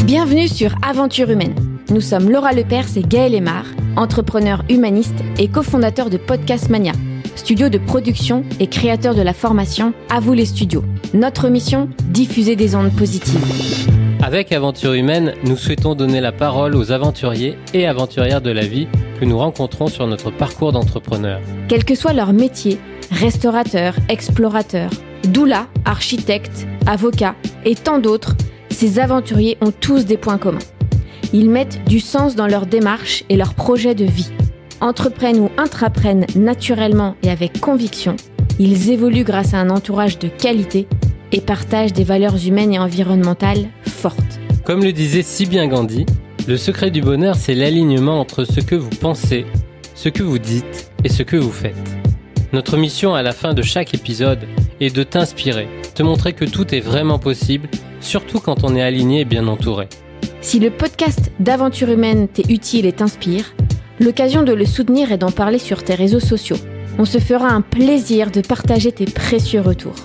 Bienvenue sur Aventure Humaine. Nous sommes Laura Lepers et Gaël Aymar, entrepreneurs humanistes et cofondateurs de Podcast Mania, studio de production et créateurs de la formation À vous les studios. Notre mission, diffuser des ondes positives. Avec Aventure Humaine, nous souhaitons donner la parole aux aventuriers et aventurières de la vie que nous rencontrons sur notre parcours d'entrepreneur. Quel que soit leur métier, restaurateurs, explorateurs, doula, architectes, avocats et tant d'autres, ces aventuriers ont tous des points communs. Ils mettent du sens dans leur démarche et leurs projets de vie. Entreprennent ou intraprennent naturellement et avec conviction. Ils évoluent grâce à un entourage de qualité et partagent des valeurs humaines et environnementales fortes. Comme le disait si bien Gandhi, le secret du bonheur, c'est l'alignement entre ce que vous pensez, ce que vous dites et ce que vous faites. Notre mission à la fin de chaque épisode est de t'inspirer, te montrer que tout est vraiment possible, surtout quand on est aligné et bien entouré. Si le podcast d'Aventure Humaine t'est utile et t'inspire, l'occasion de le soutenir et d'en parler sur tes réseaux sociaux. On se fera un plaisir de partager tes précieux retours.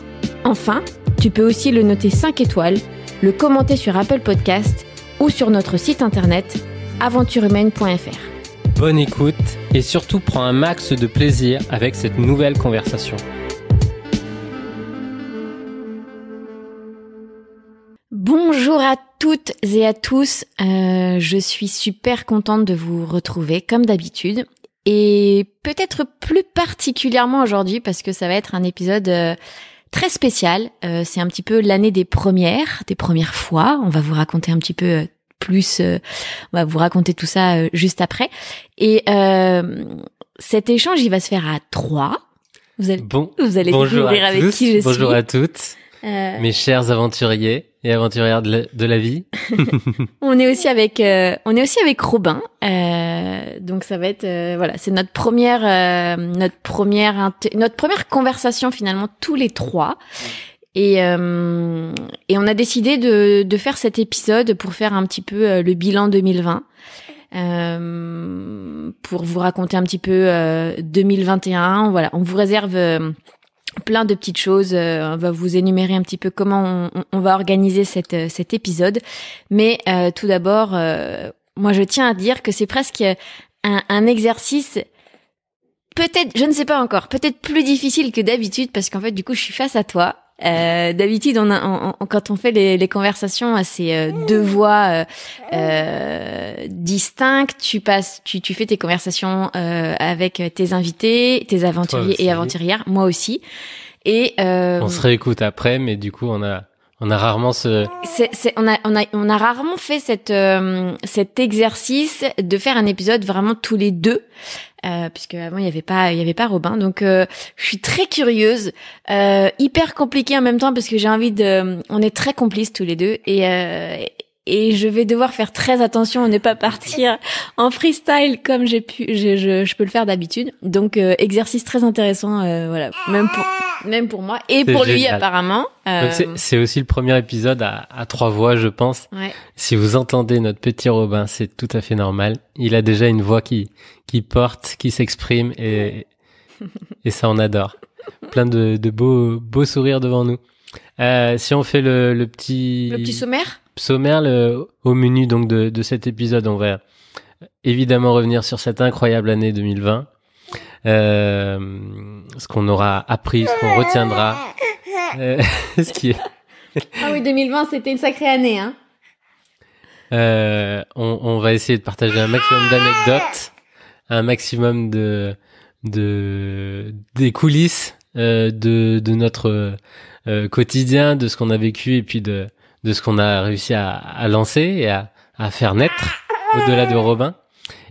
Enfin, tu peux aussi le noter 5 étoiles, le commenter sur Apple Podcast ou sur notre site internet aventurehumaine.fr. Bonne écoute et surtout prends un max de plaisir avec cette nouvelle conversation. Bonjour à toutes et à tous, je suis super contente de vous retrouver comme d'habitude et peut-être plus particulièrement aujourd'hui parce que ça va être un épisode très spécial. C'est un petit peu l'année des premières fois. On va vous raconter un petit peu plus, on va vous raconter tout ça juste après. Et cet échange, il va se faire à 3. Vous allez découvrir avec qui je suis. Bonjour à toutes, mes chers aventuriers et aventurières de la vie. On est aussi avec Robin. Donc ça va être voilà, c'est notre première conversation finalement tous les 3. Et on a décidé de faire cet épisode pour faire un petit peu le bilan 2020. Pour vous raconter un petit peu 2021. Voilà, on vous réserve plein de petites choses. On va vous énumérer un petit peu comment on va organiser cet épisode. Mais tout d'abord, moi je tiens à dire que c'est presque un exercice peut-être, je ne sais pas encore, peut-être plus difficile que d'habitude parce qu'en fait du coup je suis face à toi. D'habitude, quand on fait les conversations, c'est 2 voix distinctes. Tu fais tes conversations avec tes invités, tes aventuriers et aventurières. Moi aussi. Et on se réécoute après, mais du coup, on a rarement on a rarement fait cet exercice de faire un épisode vraiment tous les 2. Puisque avant il y avait pas Robin, donc je suis très curieuse, hyper compliqué en même temps parce que on est très complices tous les deux et je vais devoir faire très attention à ne pas partir en freestyle comme je peux le faire d'habitude. Donc exercice très intéressant, voilà, même pour moi et pour lui apparemment. Donc c'est aussi le premier épisode à 3 voix, je pense. Ouais. Si vous entendez notre petit Robin, c'est tout à fait normal. Il a déjà une voix qui porte, qui s'exprime et ça on adore. Plein de beaux sourires devant nous. Si on fait le petit sommaire au menu donc de cet épisode, on va évidemment revenir sur cette incroyable année 2020. Ce qu'on aura appris, ce qu'on retiendra. Ce qui est... Ah oui, 2020, c'était une sacrée année, hein. On va essayer de partager un maximum d'anecdotes, un maximum des coulisses de notre quotidien, de ce qu'on a vécu et puis de ce qu'on a réussi à lancer et à faire naître au-delà de Robin.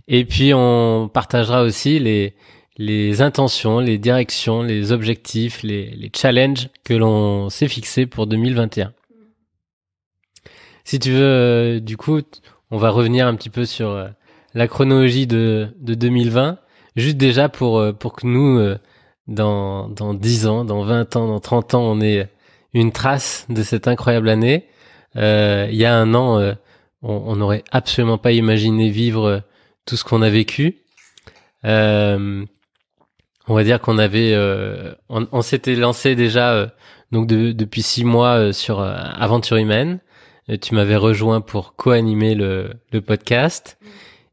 Et puis on partagera aussi les intentions, les directions, les objectifs, les challenges que l'on s'est fixés pour 2021. Si tu veux, du coup, on va revenir un petit peu sur la chronologie de 2020, juste déjà pour que nous, dans 10 ans, dans 20 ans, dans 30 ans, on ait une trace de cette incroyable année. Il y a un an, on n'aurait absolument pas imaginé vivre tout ce qu'on a vécu. On va dire qu'on avait, on s'était lancé déjà donc depuis 6 mois sur Aventure Humaine. tu m'avais rejoint pour co-animer le podcast.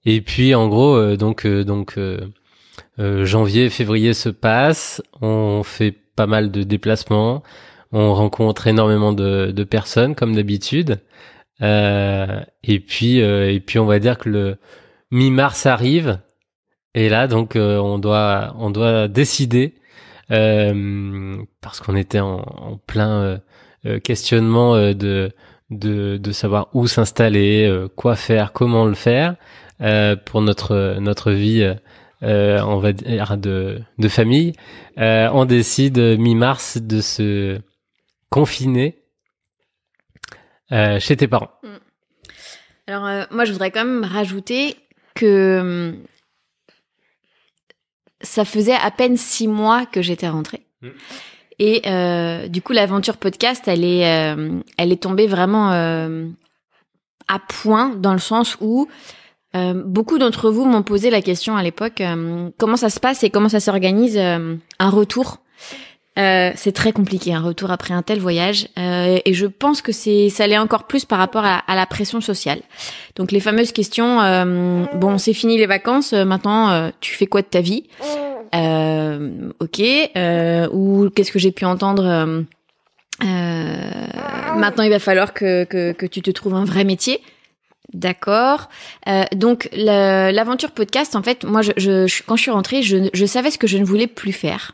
Et puis en gros, janvier, février se passent, on fait pas mal de déplacements, on rencontre énormément de personnes comme d'habitude. Et puis on va dire que le mi-mars arrive. Et là, donc, on doit décider, parce qu'on était en plein questionnement de savoir où s'installer, quoi faire, comment le faire, pour notre vie, on va dire de famille. On décide mi-mars de se confiner chez tes parents. Alors, moi, je voudrais quand même rajouter que ça faisait à peine 6 mois que j'étais rentrée. Et du coup, l'aventure podcast, elle est tombée vraiment à point, dans le sens où beaucoup d'entre vous m'ont posé la question à l'époque, comment ça se passe et comment ça s'organise un retour. C'est très compliqué, un retour après un tel voyage, et je pense que ça l'est encore plus par rapport à la pression sociale. Donc les fameuses questions, bon, c'est fini les vacances, maintenant tu fais quoi de ta vie? Ok, ou qu'est-ce que j'ai pu entendre, maintenant il va falloir que tu te trouves un vrai métier. D'accord. Donc l'aventure podcast, en fait, moi quand je suis rentrée, je savais ce que je ne voulais plus faire.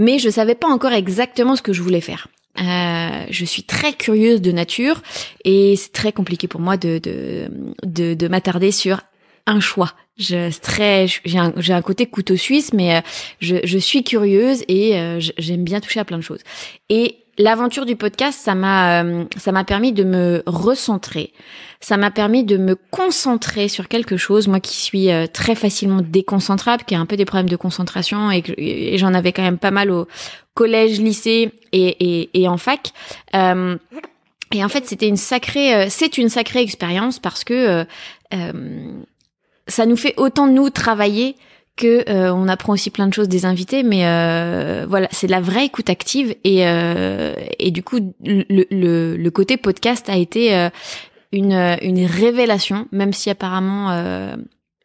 Mais je savais pas encore exactement ce que je voulais faire. Je suis très curieuse de nature et c'est très compliqué pour moi de m'attarder sur un choix. J'ai un côté couteau suisse, mais je suis curieuse et j'aime bien toucher à plein de choses. Et l'aventure du podcast, ça m'a permis de me recentrer. Ça m'a permis de me concentrer sur quelque chose. Moi qui suis très facilement déconcentrable, qui a un peu des problèmes de concentration et j'en avais quand même pas mal au collège, lycée et en fac. Et en fait, c'est une sacrée expérience parce que ça nous fait autant nous travailler que on apprend aussi plein de choses des invités, mais voilà, c'est de la vraie écoute active et du coup le côté podcast a été une révélation, même si apparemment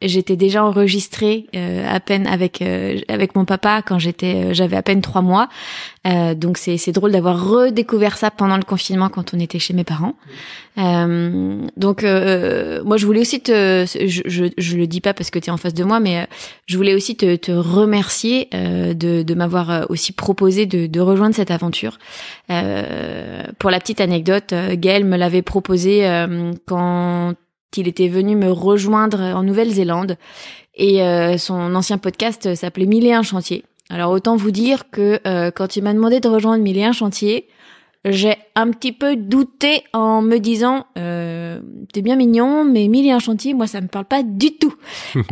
j'étais déjà enregistrée à peine avec mon papa quand j'avais à peine 3 mois. Donc c'est drôle d'avoir redécouvert ça pendant le confinement quand on était chez mes parents. Donc moi je voulais aussi je le dis pas parce que tu es en face de moi, mais je voulais aussi te remercier de m'avoir aussi proposé de rejoindre cette aventure. Pour la petite anecdote, Gaël me l'avait proposé quand il était venu me rejoindre en Nouvelle-Zélande et son ancien podcast s'appelait 1001 chantiers. Alors autant vous dire que quand il m'a demandé de rejoindre 1001 chantiers, j'ai un petit peu douté en me disant t'es bien mignon, mais 1001 chantiers, moi ça me parle pas du tout.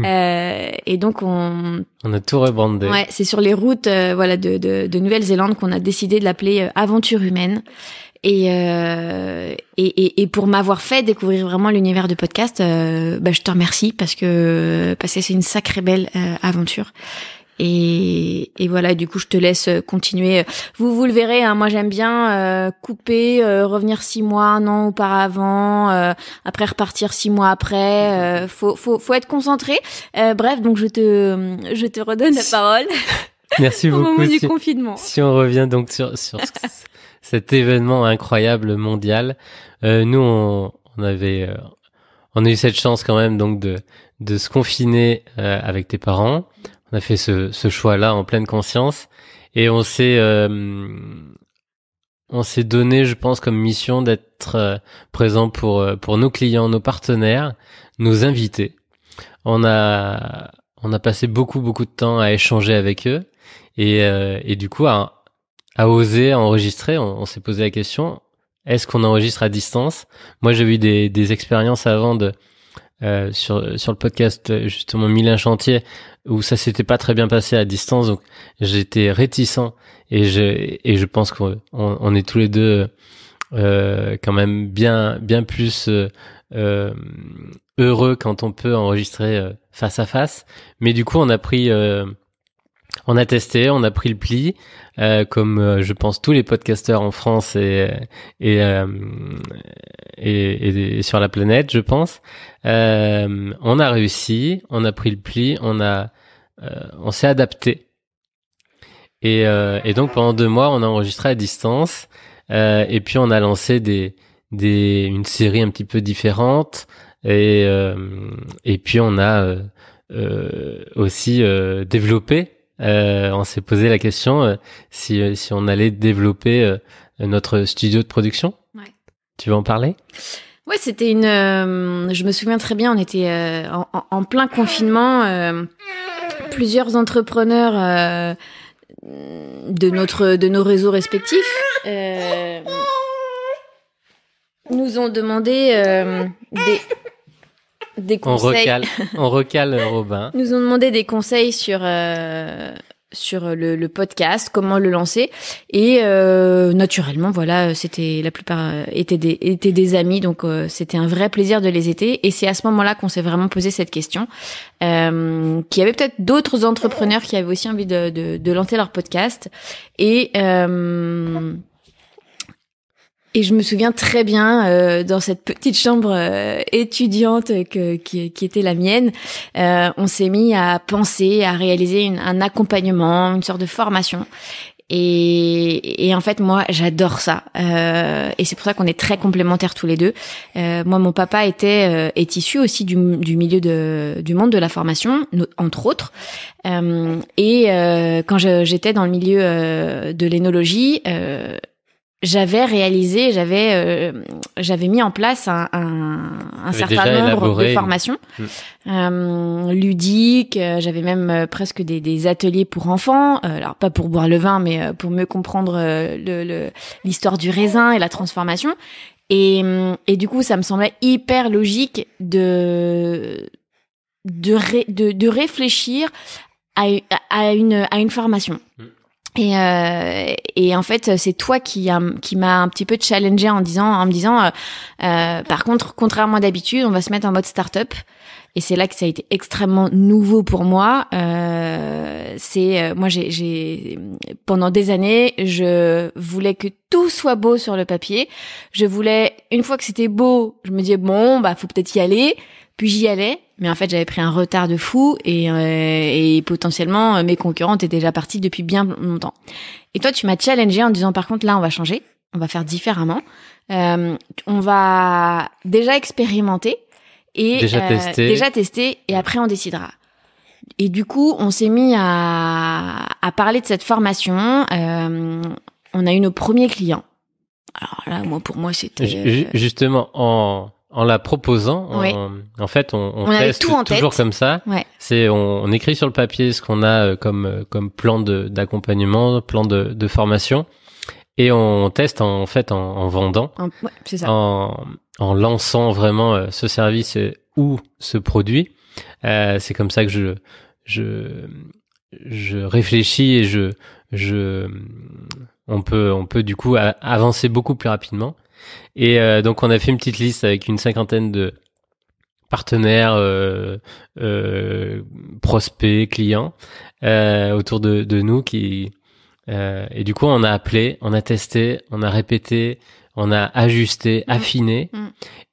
Et donc on a tout rebrandé. Ouais, c'est sur les routes voilà de Nouvelle-Zélande qu'on a décidé de l'appeler Aventure humaine. Et pour m'avoir fait découvrir vraiment l'univers du podcast, je te remercie parce que c'est une sacrée belle aventure. Et voilà, du coup, je te laisse continuer. Vous le verrez, hein, moi j'aime bien couper, revenir 6 mois, un an auparavant, après repartir 6 mois après. Faut être concentré. Bref, donc je te redonne la parole. Merci beaucoup. Au moment du confinement. Si on revient donc sur cet événement incroyable mondial, nous on a eu cette chance quand même donc de se confiner avec tes parents. On a fait ce choix-là en pleine conscience et on s'est donné, je pense, comme mission d'être présent pour nos clients, nos partenaires, nos invités. On a passé beaucoup de temps à échanger avec eux et du coup à oser enregistrer. On s'est posé la question, est-ce qu'on enregistre à distance? Moi, j'ai eu des expériences avant sur le podcast justement 1001 chantiers où ça s'était pas très bien passé à distance, donc j'étais réticent et je pense qu'on est tous les deux quand même bien plus heureux quand on peut enregistrer face à face. Mais du coup, on a testé, on a pris le pli, comme je pense tous les podcasteurs en France et et sur la planète, je pense. On a réussi, on a pris le pli, on s'est adapté. Et donc pendant 2 mois, on a enregistré à distance. Et puis on a lancé une série un petit peu différente. Et puis on a aussi développé. On s'est posé la question si on allait développer notre studio de production. Ouais. Tu veux en parler? Ouais, c'était je me souviens très bien, on était en plein confinement. Plusieurs entrepreneurs de nos réseaux respectifs nous ont demandé des conseils. On recale Robin. Nous ont demandé des conseils sur le podcast, comment le lancer, et naturellement, voilà, c'était la plupart étaient des amis, donc c'était un vrai plaisir de les aider. Et c'est à ce moment-là qu'on s'est vraiment posé cette question, qu'il y avait peut-être d'autres entrepreneurs qui avaient aussi envie de lancer leur podcast, et je me souviens très bien dans cette petite chambre étudiante qui était la mienne, on s'est mis à penser, à réaliser un accompagnement, une sorte de formation. Et en fait, moi, j'adore ça. Et c'est pour ça qu'on est très complémentaires tous les deux. Moi, mon papa est issu aussi du milieu du monde de la formation, entre autres. Et quand j'étais dans le milieu de l'énologie, j'avais mis en place un certain nombre de formations ludiques. J'avais même presque des ateliers pour enfants. Alors pas pour boire le vin, mais pour mieux comprendre l'histoire du raisin et la transformation. Et du coup, ça me semblait hyper logique de réfléchir à une formation. Et en fait, c'est toi qui m'a un petit peu challengé en me disant par contre, contrairement à d'habitude, on va se mettre en mode start-up. Et c'est là que ça a été extrêmement nouveau pour moi. Moi, j'ai pendant des années, je voulais que tout soit beau sur le papier. Je voulais, une fois que c'était beau, je me disais bon, faut peut-être y aller. Puis j'y allais, mais en fait j'avais pris un retard de fou et potentiellement mes concurrents étaient déjà partis depuis bien longtemps. Et toi tu m'as challengé en disant par contre là on va changer, on va faire différemment, on va déjà expérimenter et déjà tester et après on décidera. Et du coup on s'est mis à parler de cette formation. On a eu nos premiers clients. Alors là pour moi c'était justement en la proposant, oui. En fait, on teste toujours tête. Comme ça. Ouais. C'est on écrit sur le papier ce qu'on a comme plan d'accompagnement, plan de formation, et on teste en vendant, ouais, c'est ça. en lançant vraiment ce service ou ce produit. C'est comme ça que je réfléchis et on peut du coup avancer beaucoup plus rapidement. Et donc on a fait une petite liste avec une 50aine de partenaires, prospects, clients autour de nous et du coup on a appelé, on a testé, on a répété, on a ajusté, affiné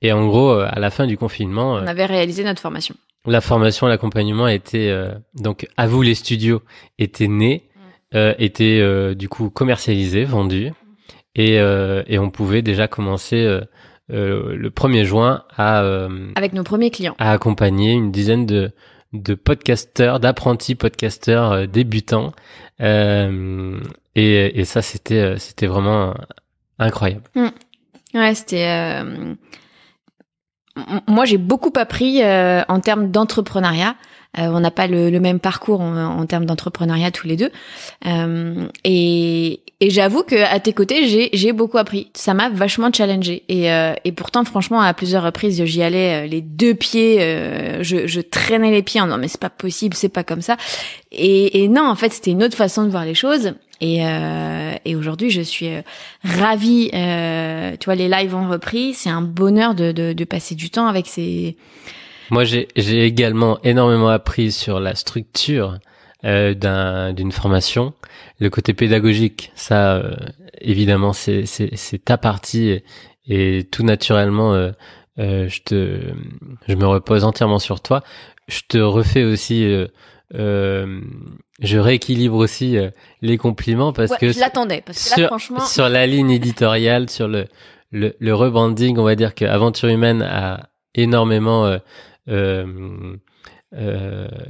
et en gros à la fin du confinement on avait réalisé notre formation. La formation, l'accompagnement était donc à vous les studios était né, était du coup commercialisé, vendu. Et on pouvait déjà commencer le 1er juin avec nos premiers clients, à accompagner une dizaine de podcasteurs, d'apprentis podcasteurs débutants. Et ça, c'était vraiment incroyable. Ouais, c'était. Moi, j'ai beaucoup appris en termes d'entrepreneuriat. On n'a pas le même parcours en termes d'entrepreneuriat tous les deux. Et j'avoue que à tes côtés, j'ai beaucoup appris. Ça m'a vachement challengé. Et pourtant, franchement, à plusieurs reprises, j'y allais les deux pieds. Je traînais les pieds en disant mais c'est pas possible, c'est pas comme ça. Et non, en fait, c'était une autre façon de voir les choses. Et aujourd'hui, je suis ravie. Tu vois, les lives ont repris. C'est un bonheur de passer du temps avec ces. Moi, j'ai également énormément appris sur la structure d'une formation, le côté pédagogique. Ça, évidemment, c'est ta partie et tout naturellement, je me repose entièrement sur toi. Je te refais aussi, je rééquilibre aussi les compliments parce que je l'attendais parce que là franchement sur la ligne éditoriale, sur le rebranding, on va dire que Aventure Humaine a énormément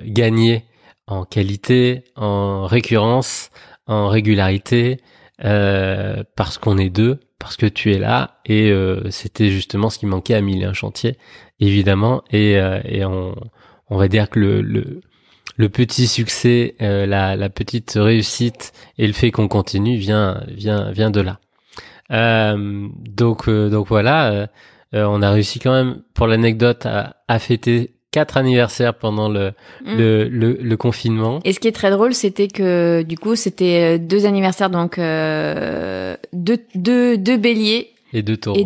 gagné en qualité, en récurrence, en régularité, parce qu'on est deux, parce que tu es là, et c'était justement ce qui manquait à Mille et un chantiers, évidemment, et on va dire que le petit succès, la petite réussite et le fait qu'on continue vient de là. Donc voilà, on a réussi quand même, pour l'anecdote, à fêter 4 anniversaires pendant le confinement. Et ce qui est très drôle, c'était que du coup, c'était 2 anniversaires, donc deux béliers et 2 taureaux.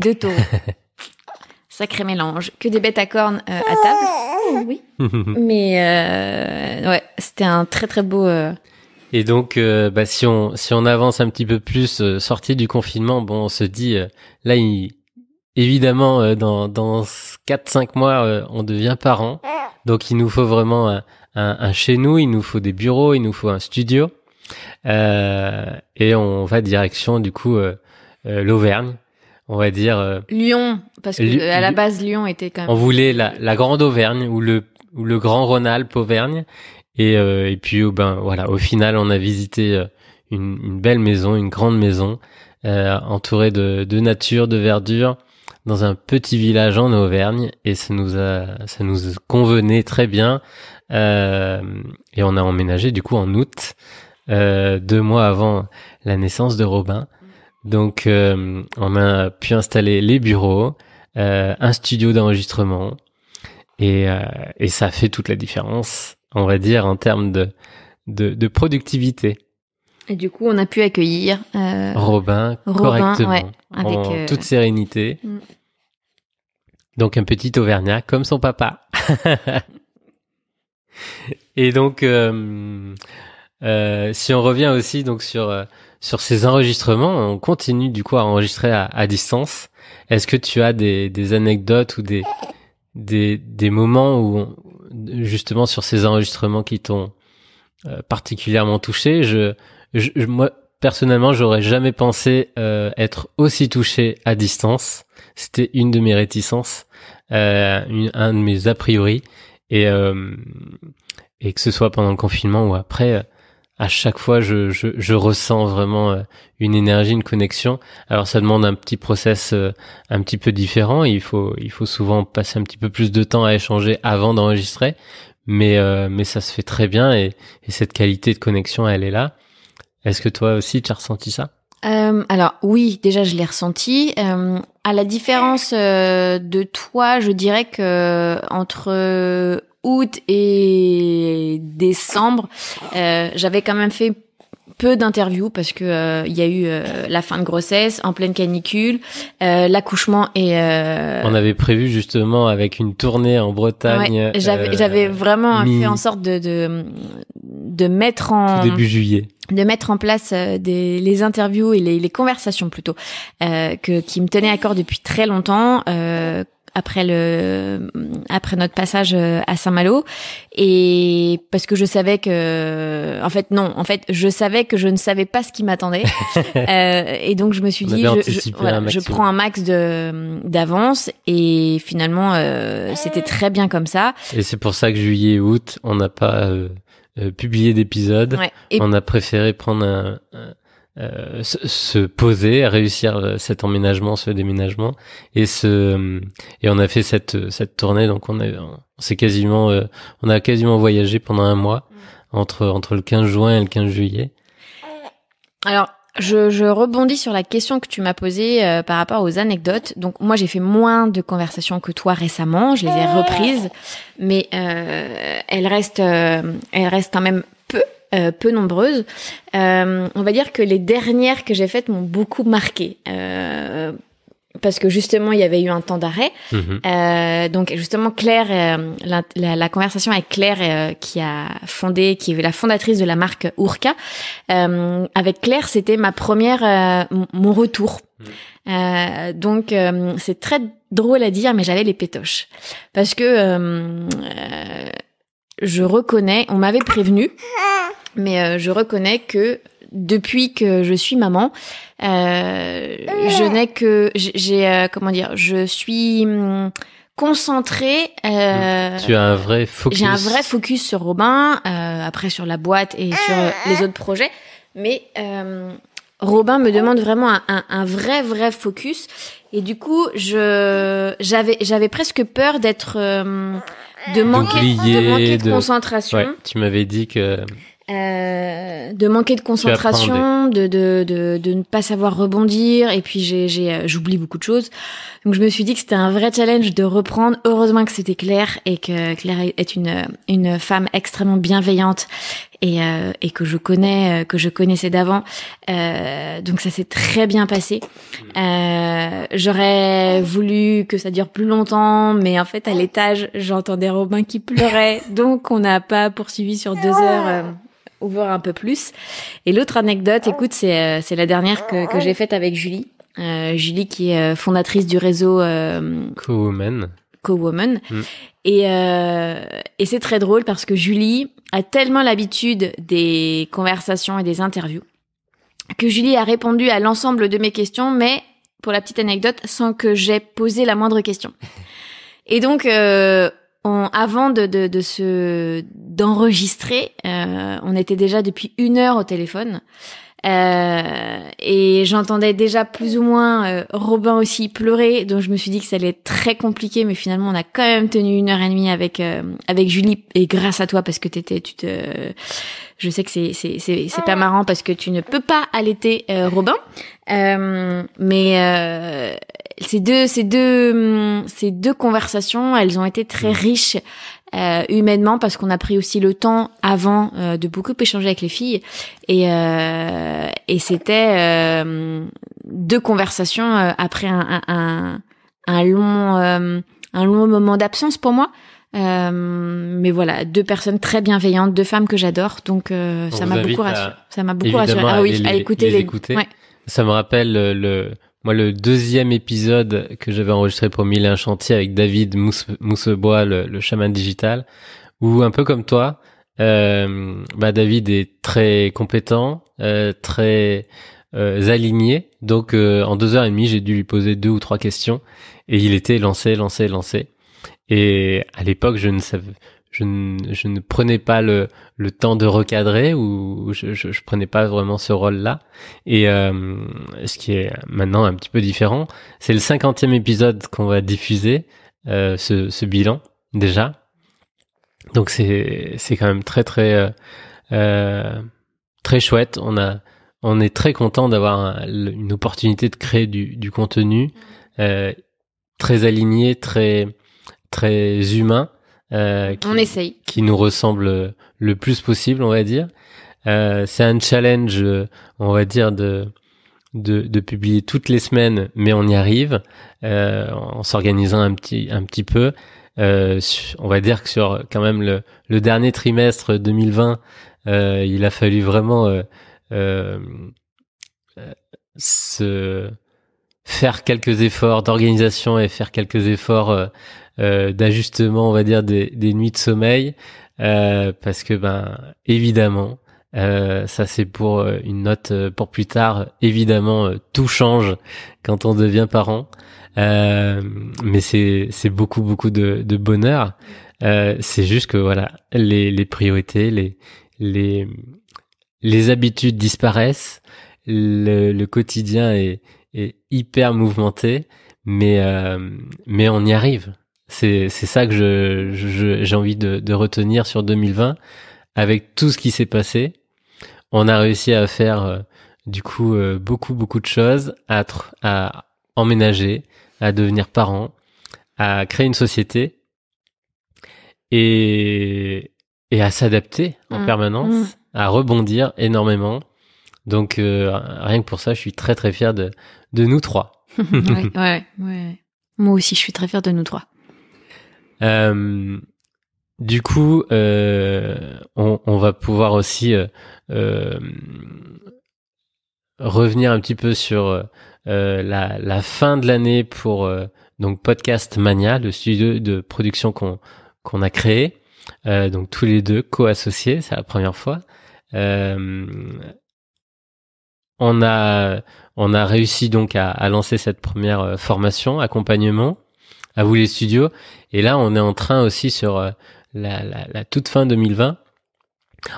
Sacré mélange, que des bêtes à cornes à table. Oui. Mais ouais, c'était un très très beau. Et donc, si on avance un petit peu plus, sorti du confinement, bon, on se dit là, évidemment, dans 4-5 mois, on devient parents. Donc, il nous faut vraiment un chez nous, il nous faut des bureaux, il nous faut un studio. Et on va direction, du coup, l'Auvergne. On va dire Lyon, parce que à la base Lyon était quand même. On voulait la grande Auvergne ou le grand Rhône-Alpes Auvergne, et puis voilà, au final on a visité une belle maison, une grande maison entourée de nature, de verdure, dans un petit village en Auvergne, et ça nous convenait très bien, et on a emménagé du coup en août, 2 mois avant la naissance de Robin. Donc, on a pu installer les bureaux, un studio d'enregistrement, et ça fait toute la différence, on va dire, en termes de productivité. Et du coup, on a pu accueillir Robin correctement, ouais, avec, en toute sérénité. Donc, un petit Auvergnat comme son papa. Et donc, si on revient aussi donc sur ces enregistrements, on continue du coup à enregistrer à distance. Est-ce que tu as des anecdotes ou des moments où justement sur ces enregistrements qui t'ont particulièrement touché? Moi personnellement, j'aurais jamais pensé être aussi touché à distance. C'était une de mes réticences, un de mes a priori, et que ce soit pendant le confinement ou après. À chaque fois, je ressens vraiment une énergie, une connexion. Alors, ça demande un petit process un petit peu différent. Il faut souvent passer un petit peu plus de temps à échanger avant d'enregistrer, mais ça se fait très bien, et cette qualité de connexion, elle est là. Est-ce que toi aussi, tu as ressenti ça? Alors oui, déjà je l'ai ressenti. À la différence de toi, je dirais que entre août et décembre, j'avais quand même fait peu d'interviews parce que il y a eu la fin de grossesse en pleine canicule, l'accouchement, et on avait prévu justement avec une tournée en Bretagne. Ouais, j'avais vraiment fait en sorte de mettre en tout début juillet, de mettre en place les interviews et les conversations plutôt qui me tenaient à cœur depuis très longtemps, après notre passage à Saint-Malo, et parce que je savais que je savais que je ne savais pas ce qui m'attendait, et donc je me suis dit je prends un max d'avance, et finalement c'était très bien comme ça. Et c'est pour ça que juillet et août on n'a pas publié d'épisode. Ouais. On a préféré prendre se poser, réussir cet emménagement, ce déménagement, et on a fait cette tournée. Donc on a quasiment voyagé pendant 1 mois entre le 15 juin et le 15 juillet. Alors je rebondis sur la question que tu m'as posée par rapport aux anecdotes. Donc moi j'ai fait moins de conversations que toi récemment, je les ai reprises, mais elles restent quand même peu nombreuses. On va dire que les dernières que j'ai faites m'ont beaucoup marqué. parce que justement il y avait eu un temps d'arrêt. Donc justement Claire, la conversation avec Claire qui est la fondatrice de la marque Urka. Avec Claire, c'était ma première, mon retour. Donc c'est très drôle à dire, mais j'avais les pétoches parce que je reconnais, on m'avait prévenu, mais je reconnais que depuis que je suis maman, je suis concentrée. Tu as un vrai focus. J'ai un vrai focus sur Robin, après sur la boîte et sur les autres projets, mais Robin me demande vraiment un vrai focus, et du coup j'avais presque peur de manquer de concentration. Ouais, tu m'avais dit que de manquer de concentration, de ne pas savoir rebondir, et puis j'oublie beaucoup de choses. Donc je me suis dit que c'était un vrai challenge de reprendre. Heureusement que c'était Claire, et que Claire est une femme extrêmement bienveillante et que je connaissais d'avant. Donc ça s'est très bien passé. J'aurais voulu que ça dure plus longtemps, mais en fait à l'étage j'entendais Robin qui pleurait, donc on n'a pas poursuivi sur 2 heures. Ouvrir un peu plus. Et l'autre anecdote, écoute, c'est la dernière que j'ai faite avec Julie. Julie qui est fondatrice du réseau Co-Woman. Et c'est très drôle parce que Julie a tellement l'habitude des conversations et des interviews que Julie a répondu à l'ensemble de mes questions, mais pour la petite anecdote, sans que j'aie posé la moindre question. Et donc avant d'enregistrer, on était déjà depuis 1 heure au téléphone, et j'entendais déjà plus ou moins Robin aussi pleurer, donc je me suis dit que ça allait être très compliqué, mais finalement on a quand même tenu 1h30 avec Julie, et grâce à toi, parce que je sais que c'est pas marrant parce que tu ne peux pas allaiter Robin, mais ces deux conversations, elles ont été très riches humainement, parce qu'on a pris aussi le temps avant de beaucoup échanger avec les filles, et c'était 2 conversations après un long moment d'absence pour moi. Mais voilà, 2 personnes très bienveillantes, 2 femmes que j'adore, donc ça m'a beaucoup rassuré. Ah oui, à écouter les écouter. Ouais. Ça me rappelle le 2e épisode que j'avais enregistré pour 1001 chantiers avec David Moussebois, le chaman digital, où un peu comme toi, David est très compétent, très aligné. Donc en 2h30, j'ai dû lui poser 2 ou 3 questions, et il était lancé. Et à l'époque, je ne prenais pas le temps de recadrer, ou je prenais pas vraiment ce rôle-là. Et ce qui est maintenant un petit peu différent, c'est le 50e épisode qu'on va diffuser, ce bilan déjà. Donc c'est quand même très chouette. On est très content d'avoir une opportunité de créer du contenu très aligné, très humain. On essaye. Qui nous ressemble le plus possible, on va dire. C'est un challenge, on va dire, de publier toutes les semaines, mais on y arrive, en s'organisant un petit peu. On va dire que sur quand même le dernier trimestre 2020, il a fallu vraiment se faire quelques efforts d'organisation et faire quelques efforts d'ajustement, on va dire, des nuits de sommeil, parce que évidemment, ça c'est pour une note pour plus tard, évidemment tout change quand on devient parent, mais c'est beaucoup de bonheur. C'est juste que voilà, les priorités, les habitudes disparaissent, le quotidien est hyper mouvementé, mais on y arrive. C'est ça que j'ai envie de retenir sur 2020. Avec tout ce qui s'est passé, on a réussi à faire du coup beaucoup de choses, à emménager, à devenir parent, à créer une société et à s'adapter en permanence, à rebondir énormément. Donc rien que pour ça, je suis très fier de nous 3. Ouais. Moi aussi, je suis très fière de nous trois. Du coup, on va pouvoir aussi revenir un petit peu sur la fin de l'année pour donc Podcast Mania, le studio de production qu'on a créé, donc tous les deux co-associés, c'est la première fois. On a réussi donc à lancer cette première formation, accompagnement, à vous les studios, et là on est en train aussi sur la toute fin 2020,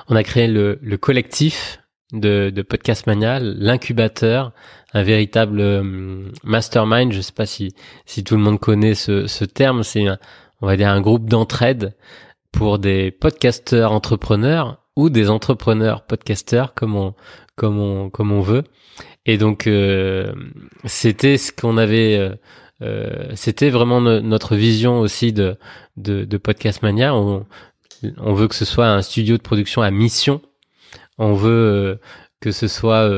on a créé le collectif de Podcast Mania, l'incubateur, un véritable mastermind. Je sais pas si tout le monde connaît ce terme. C'est on va dire un groupe d'entraide pour des podcasteurs entrepreneurs ou des entrepreneurs podcasteurs comme on veut. Et donc c'était ce qu'on avait. C'était vraiment notre vision aussi de Podcast Mania. On veut que ce soit un studio de production à mission. On veut que ce soit.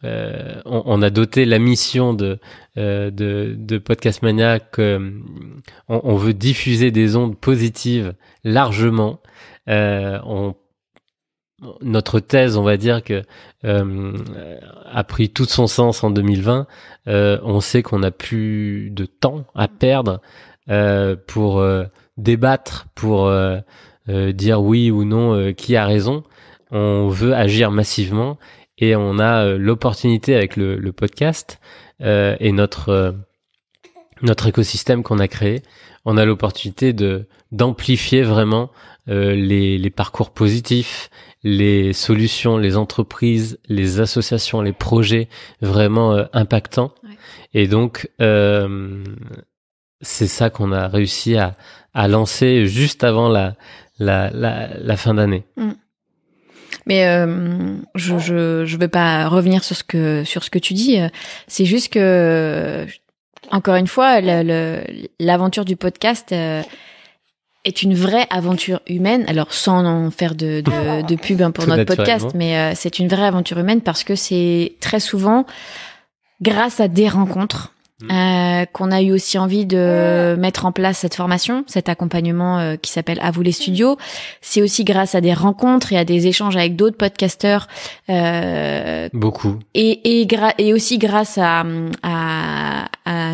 On a doté la mission de Podcast Mania que on veut diffuser des ondes positives largement. Notre thèse, on va dire que a pris tout son sens en 2020. On sait qu'on n'a plus de temps à perdre pour débattre, pour dire oui ou non qui a raison. On veut agir massivement et on a l'opportunité avec le podcast et notre écosystème qu'on a créé. On a l'opportunité d'amplifier vraiment les parcours positifs, les solutions, les entreprises, les associations, les projets vraiment impactants. Ouais. Et donc c'est ça qu'on a réussi à lancer juste avant la fin d'année. Mais je veux pas revenir sur ce que tu dis. C'est juste que, encore une fois, l'aventure du podcast est une vraie aventure humaine. Alors sans en faire de pub pour notre podcast, mais c'est une vraie aventure humaine parce que c'est très souvent grâce à des rencontres. Qu'on a eu aussi envie de mettre en place cette formation, cet accompagnement qui s'appelle À vous les studios. C'est aussi grâce à des rencontres et à des échanges avec d'autres podcasteurs. Beaucoup. Et aussi grâce à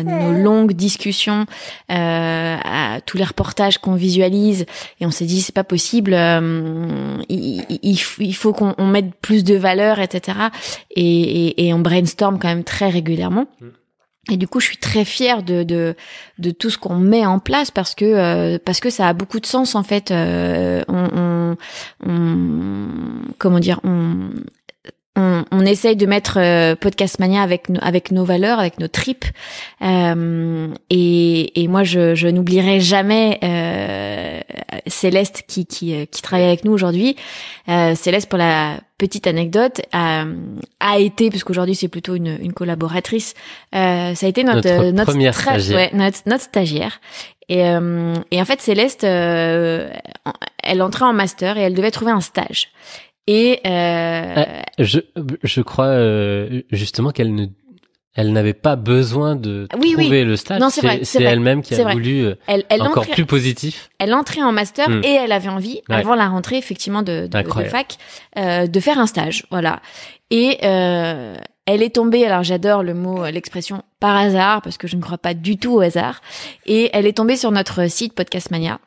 nos longues discussions, à tous les reportages qu'on visualise. Et on s'est dit, c'est pas possible, il faut qu'on mette plus de valeur, etc. Et on brainstorm quand même très régulièrement. Et du coup, je suis très fière de tout ce qu'on met en place parce que ça a beaucoup de sens en fait. On essaye de mettre Podcast Mania avec nos valeurs, avec nos tripes. Et moi, je n'oublierai jamais Céleste qui travaille avec nous aujourd'hui. Céleste, pour la petite anecdote, a été, parce qu'aujourd'hui c'est plutôt une collaboratrice, ça a été notre première stagiaire. Ouais, notre stagiaire. Et en fait, Céleste, elle entrait en master et elle devait trouver un stage. Et je crois justement elle n'avait pas besoin de trouver le stage. Non, c'est elle-même qui a voulu encore plus positif. Elle entrait en master et elle avait envie, avant la rentrée effectivement de fac, de faire un stage. Voilà. Et elle est tombée, alors j'adore l'expression par hasard, parce que je ne crois pas du tout au hasard. Et elle est tombée sur notre site Podcast Mania.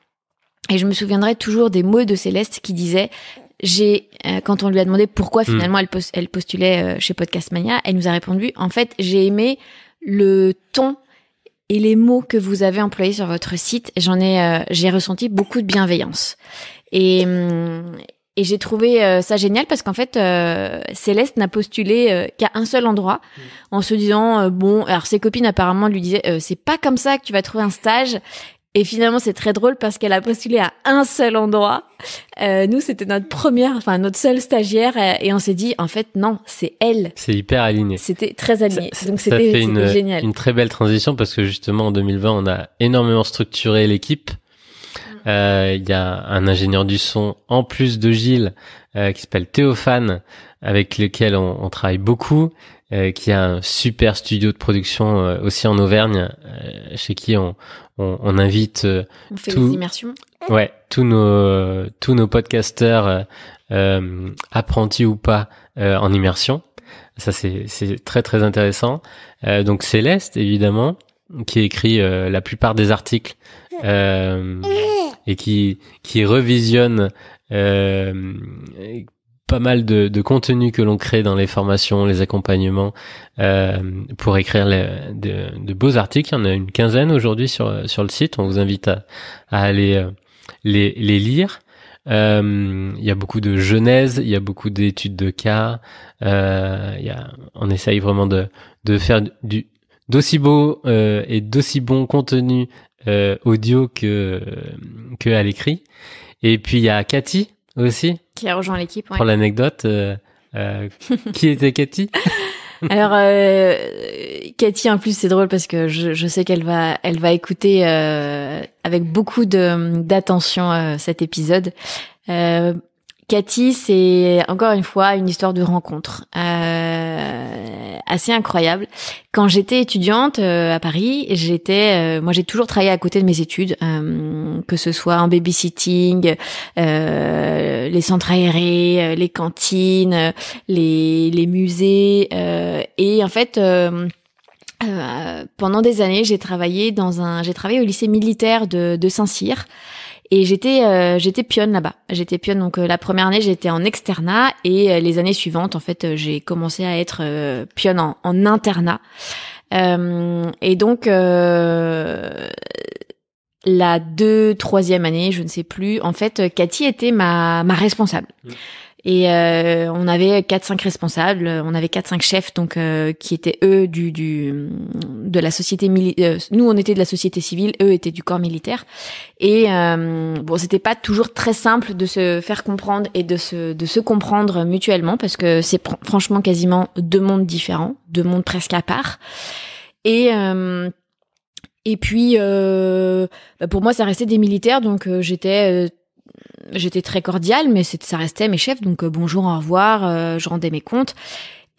Et je me souviendrai toujours des mots de Céleste qui disaient... quand on lui a demandé pourquoi finalement elle postulait chez Podcast Mania, elle nous a répondu, en fait, j'ai aimé le ton et les mots que vous avez employés sur votre site. J'ai ressenti beaucoup de bienveillance. Et j'ai trouvé ça génial parce qu'en fait, Céleste n'a postulé qu'à un seul endroit, en se disant, bon, alors ses copines apparemment lui disaient, c'est pas comme ça que tu vas trouver un stage. Et finalement, c'est très drôle parce qu'elle a postulé à un seul endroit. Nous, c'était notre seule stagiaire. Et on s'est dit, en fait, non, c'est elle. C'est hyper aligné. C'était très aligné. Donc, c'était génial. Une très belle transition parce que justement, en 2020, on a énormément structuré l'équipe. Il y a un ingénieur du son, en plus de Gilles, qui s'appelle Théophane, avec lequel on travaille beaucoup. qui a un super studio de production aussi en Auvergne, chez qui on invite on fait des immersions. Ouais, tous nos podcasteurs apprentis ou pas en immersion. Ça c'est très très intéressant. Donc Céleste évidemment qui écrit la plupart des articles et qui revisionne pas mal de contenu que l'on crée dans les formations, les accompagnements pour écrire de beaux articles. Il y en a une quinzaine aujourd'hui sur le site. On vous invite à aller les lire. Il y a beaucoup de genèse, il y a beaucoup d'études de cas. On essaye vraiment de faire d'aussi beau et d'aussi bon contenu audio que à l'écrit. Et puis il y a Cathy aussi qui a rejoint l'équipe. Ouais. Pour l'anecdote, qui était Cathy? Alors Cathy en plus c'est drôle parce que je sais qu'elle va écouter avec beaucoup d'attention cet épisode. Cathy, c'est encore une fois une histoire de rencontre assez incroyable. Quand j'étais étudiante à Paris, moi j'ai toujours travaillé à côté de mes études, que ce soit en babysitting, les centres aérés, les cantines, les musées, et en fait pendant des années j'ai travaillé au lycée militaire de Saint-Cyr. Et j'étais pionne là-bas. J'étais pionne, donc la première année j'étais en externat et les années suivantes en fait j'ai commencé à être pionne en internat. Et donc la 2-3e année, je ne sais plus, en fait Cathy était ma responsable. Et on avait 4-5 responsables, on avait 4-5 chefs donc qui étaient eux de la société nous on était de la société civile, eux étaient du corps militaire. Et bon, c'était pas toujours très simple de se faire comprendre et de se comprendre mutuellement parce que c'est franchement quasiment deux mondes différents, deux mondes presque à part. Et puis pour moi ça restait des militaires donc j'étais très cordiale, mais ça restait mes chefs, donc bonjour, au revoir, je rendais mes comptes.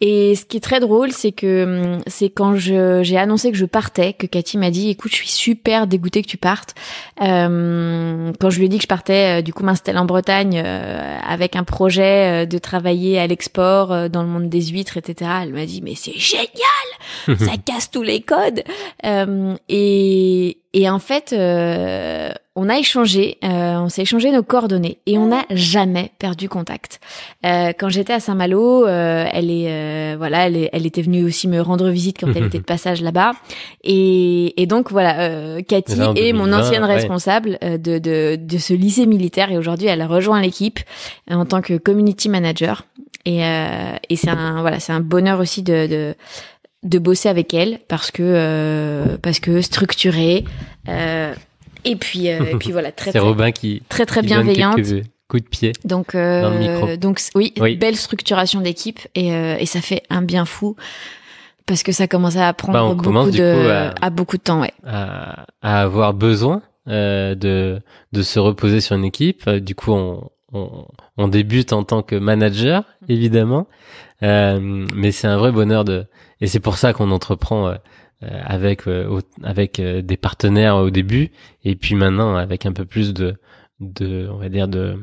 Et ce qui est très drôle, c'est quand j'ai annoncé que je partais, que Cathy m'a dit, écoute, je suis super dégoûtée que tu partes. Quand je lui ai dit que je partais, du coup, m'installer en Bretagne avec un projet de travailler à l'export dans le monde des huîtres, etc. Elle m'a dit, mais c'est génial, ça casse tous les codes. Et en fait, on s'est échangé nos coordonnées et on n'a jamais perdu contact. Quand j'étais à Saint-Malo, elle était venue aussi me rendre visite quand elle était de passage là-bas. Et donc voilà, Cathy est mon ancienne responsable de ce lycée militaire et aujourd'hui elle a rejoint l'équipe en tant que community manager. Et c'est un bonheur aussi de bosser avec elle parce que structurée. Et puis voilà, c'est Robin qui très bienveillante. Quelques coups de pied. Donc dans le micro. Donc oui, belle structuration d'équipe et ça fait un bien fou parce que ça commence à prendre beaucoup de temps, ouais. À avoir besoin de se reposer sur une équipe. Du coup, on débute en tant que manager, évidemment, mais c'est un vrai bonheur et c'est pour ça qu'on entreprend. Avec des partenaires au début et puis maintenant avec un peu plus de on va dire de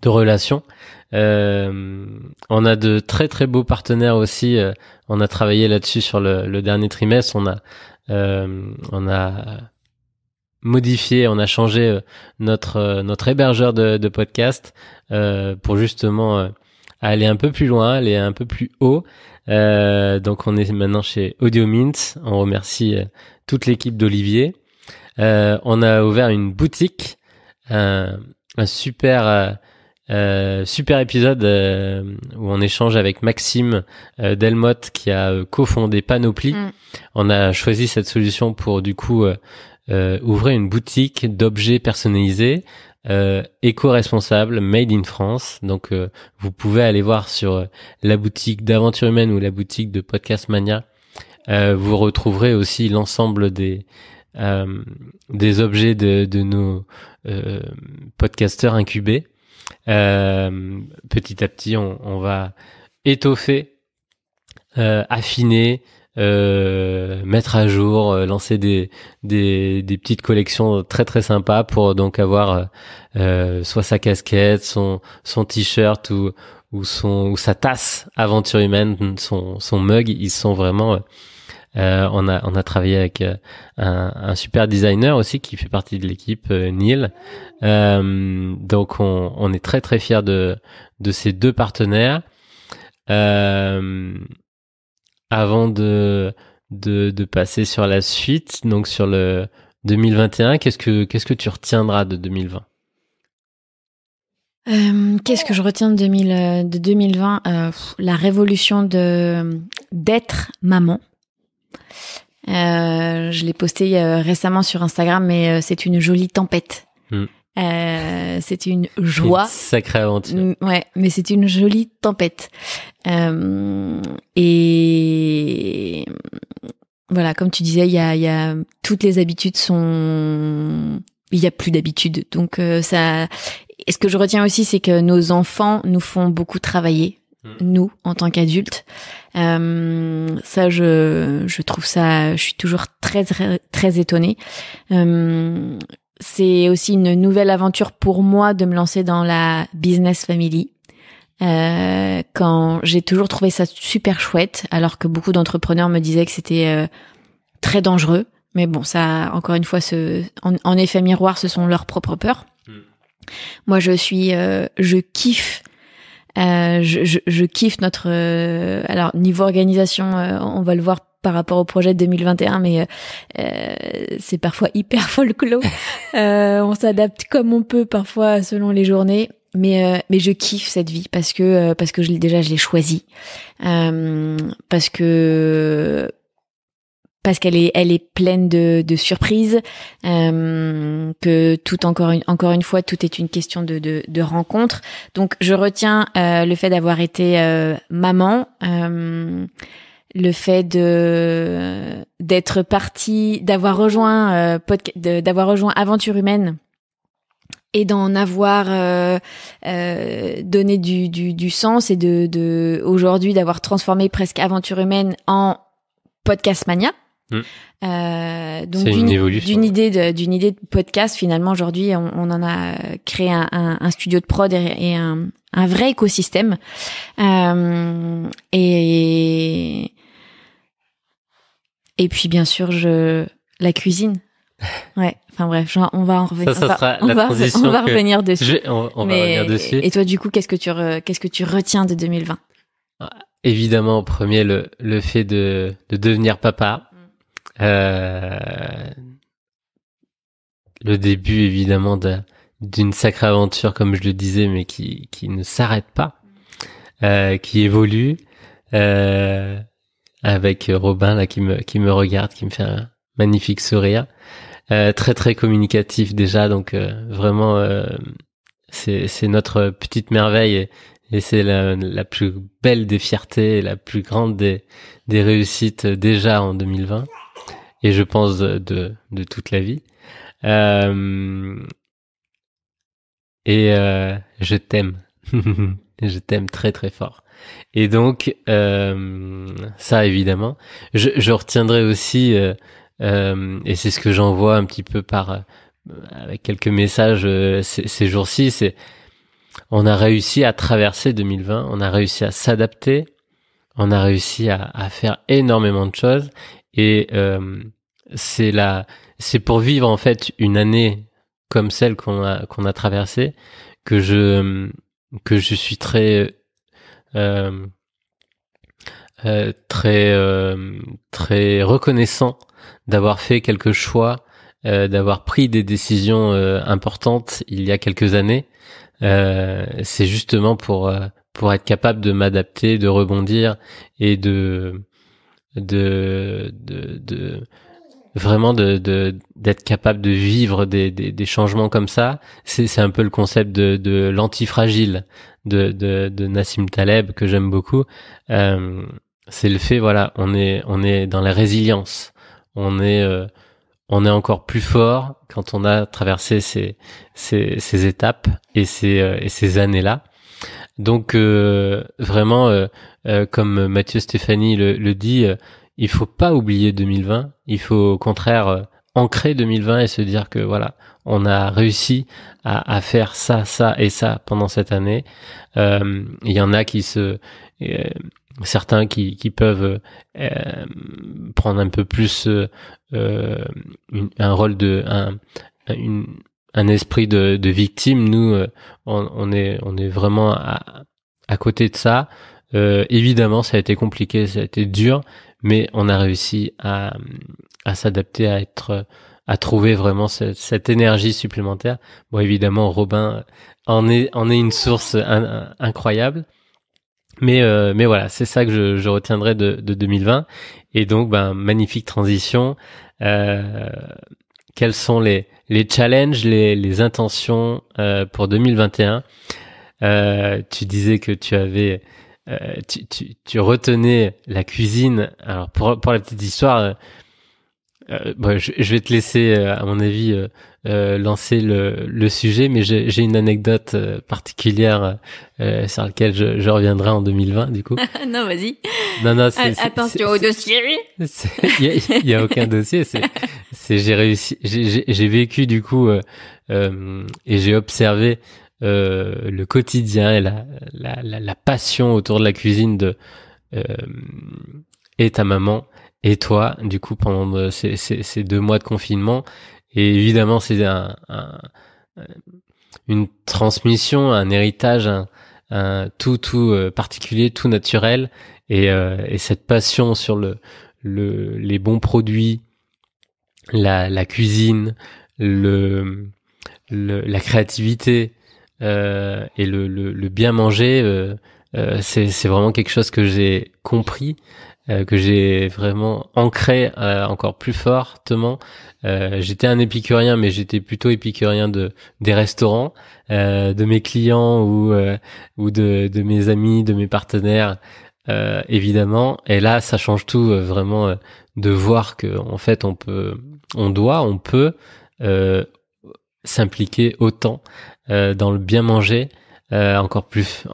relations. On a de très très beaux partenaires aussi. On a travaillé là-dessus sur le dernier trimestre. On a modifié, on a changé notre hébergeur de podcast pour justement aller un peu plus loin, aller un peu plus haut. Donc on est maintenant chez Audio Mint. On remercie toute l'équipe d'Olivier. On a ouvert une boutique, un super épisode où on échange avec Maxime Delmotte qui a cofondé Panoply. On a choisi cette solution pour du coup ouvrir une boutique d'objets personnalisés éco-responsable, made in France. Donc vous pouvez aller voir sur la boutique d'Aventure Humaine ou la boutique de Podcast Mania. Vous retrouverez aussi l'ensemble des objets de nos podcasteurs incubés. Petit à petit, on va étoffer affiner, mettre à jour, lancer des petites collections très très sympas pour donc avoir soit sa casquette, son t-shirt ou sa tasse aventure humaine, son mug. Ils sont vraiment on a travaillé avec un super designer aussi qui fait partie de l'équipe, Neil. Donc on est très très fiers de ces deux partenaires. Avant de passer sur la suite, donc sur le 2021, qu'est-ce que tu retiendras de 2020? Qu'est-ce que je retiens de 2020? La révolution d'être maman. Je l'ai posté récemment sur Instagram, mais c'est une jolie tempête. C'est une joie. Une sacrée aventure. Ouais, mais c'est une jolie tempête. Et voilà, comme tu disais, il y a toutes les habitudes il y a plus d'habitudes. Donc ça. Et ce que je retiens aussi, c'est que nos enfants nous font beaucoup travailler, nous en tant qu'adultes. Ça, je trouve ça. Je suis toujours très très, très étonnée. C'est aussi une nouvelle aventure pour moi de me lancer dans la business family. Quand j'ai toujours trouvé ça super chouette, alors que beaucoup d'entrepreneurs me disaient que c'était très dangereux. Mais bon, ça, encore une fois, en effet miroir, ce sont leurs propres peurs. Moi, je kiffe. Je kiffe notre. Alors niveau organisation, on va le voir par rapport au projet de 2021, mais c'est parfois hyper folklore. On s'adapte comme on peut parfois selon les journées, mais je kiffe cette vie parce que je l'ai choisie, parce qu'elle est pleine de surprises, que tout encore une fois tout est une question de rencontre. Donc je retiens le fait d'avoir été maman, le fait d'être partie, d'avoir rejoint Aventure Humaine et d'en avoir donné du sens, et de aujourd'hui d'avoir transformé presque Aventure Humaine en Podcast Mania. Donc d'une idée de podcast, finalement aujourd'hui on en a créé un studio de prod et un vrai écosystème, et puis bien sûr la cuisine. Ouais, enfin bref, on va en revenir. Ça sera la transition. On va revenir dessus. On va revenir dessus. Et toi, du coup, qu'est-ce que tu retiens de 2020? Évidemment, en premier, le fait de devenir papa. Le début, évidemment, d'une sacrée aventure, comme je le disais, mais qui ne s'arrête pas, qui évolue, avec Robin là qui me regarde, qui me fait un magnifique sourire, très très communicatif déjà, donc vraiment c'est notre petite merveille, et c'est la plus belle des fiertés, la plus grande des réussites déjà en 2020, et je pense de toute la vie. Et je t'aime. Je t'aime très très fort. Et donc ça, évidemment, je retiendrai aussi, et c'est ce que j'envoie un petit peu avec quelques messages ces jours-ci, c'est on a réussi à traverser 2020, on a réussi à s'adapter, on a réussi à faire énormément de choses, et c'est pour vivre en fait une année comme celle qu'on a traversée que je suis très très reconnaissant d'avoir fait quelques choix, d'avoir pris des décisions importantes il y a quelques années. C'est justement pour être capable de m'adapter, de rebondir, et vraiment d'être capable de vivre des changements comme ça. C'est un peu le concept de l'antifragile de Nassim Taleb, que j'aime beaucoup. C'est le fait, voilà, on est dans la résilience, on est encore plus fort quand on a traversé ces étapes et ces années-là. Donc vraiment, comme Mathieu Stéphanie le dit, il faut pas oublier 2020. Il faut au contraire ancrer 2020 et se dire que voilà, on a réussi à faire ça, ça et ça pendant cette année. Il y en a certains qui peuvent prendre un peu plus un rôle un esprit de victime. Nous, on est vraiment à côté de ça. Évidemment, ça a été compliqué, ça a été dur, mais on a réussi à s'adapter, à trouver vraiment cette énergie supplémentaire. Bon, évidemment, Robin en est une source incroyable. Mais voilà, c'est ça que je retiendrai de 2020. Et donc, magnifique transition. Quels sont les challenges, les intentions pour 2021? Tu disais que tu avais tu retenais la cuisine. Alors pour la petite histoire, je vais te laisser à mon avis lancer le sujet, mais j'ai une anecdote particulière sur laquelle je reviendrai en 2020 du coup. Non, vas-y. Non, attention au dossier. Il y a aucun dossier. J'ai vécu du coup et j'ai observé le quotidien et la passion autour de la cuisine et ta maman et toi, du coup, pendant ces 2 mois de confinement. Et évidemment, c'est une transmission, un héritage, tout particulier, tout naturel. Et cette passion sur les bons produits, la cuisine, la créativité, et le bien manger, c'est vraiment quelque chose que j'ai compris, que j'ai vraiment ancré encore plus fortement. J'étais un épicurien, mais j'étais plutôt épicurien des restaurants, de mes clients ou de mes amis, de mes partenaires, évidemment. Et là, ça change tout, vraiment, de voir que en fait on peut s'impliquer autant dans le bien manger, encore plus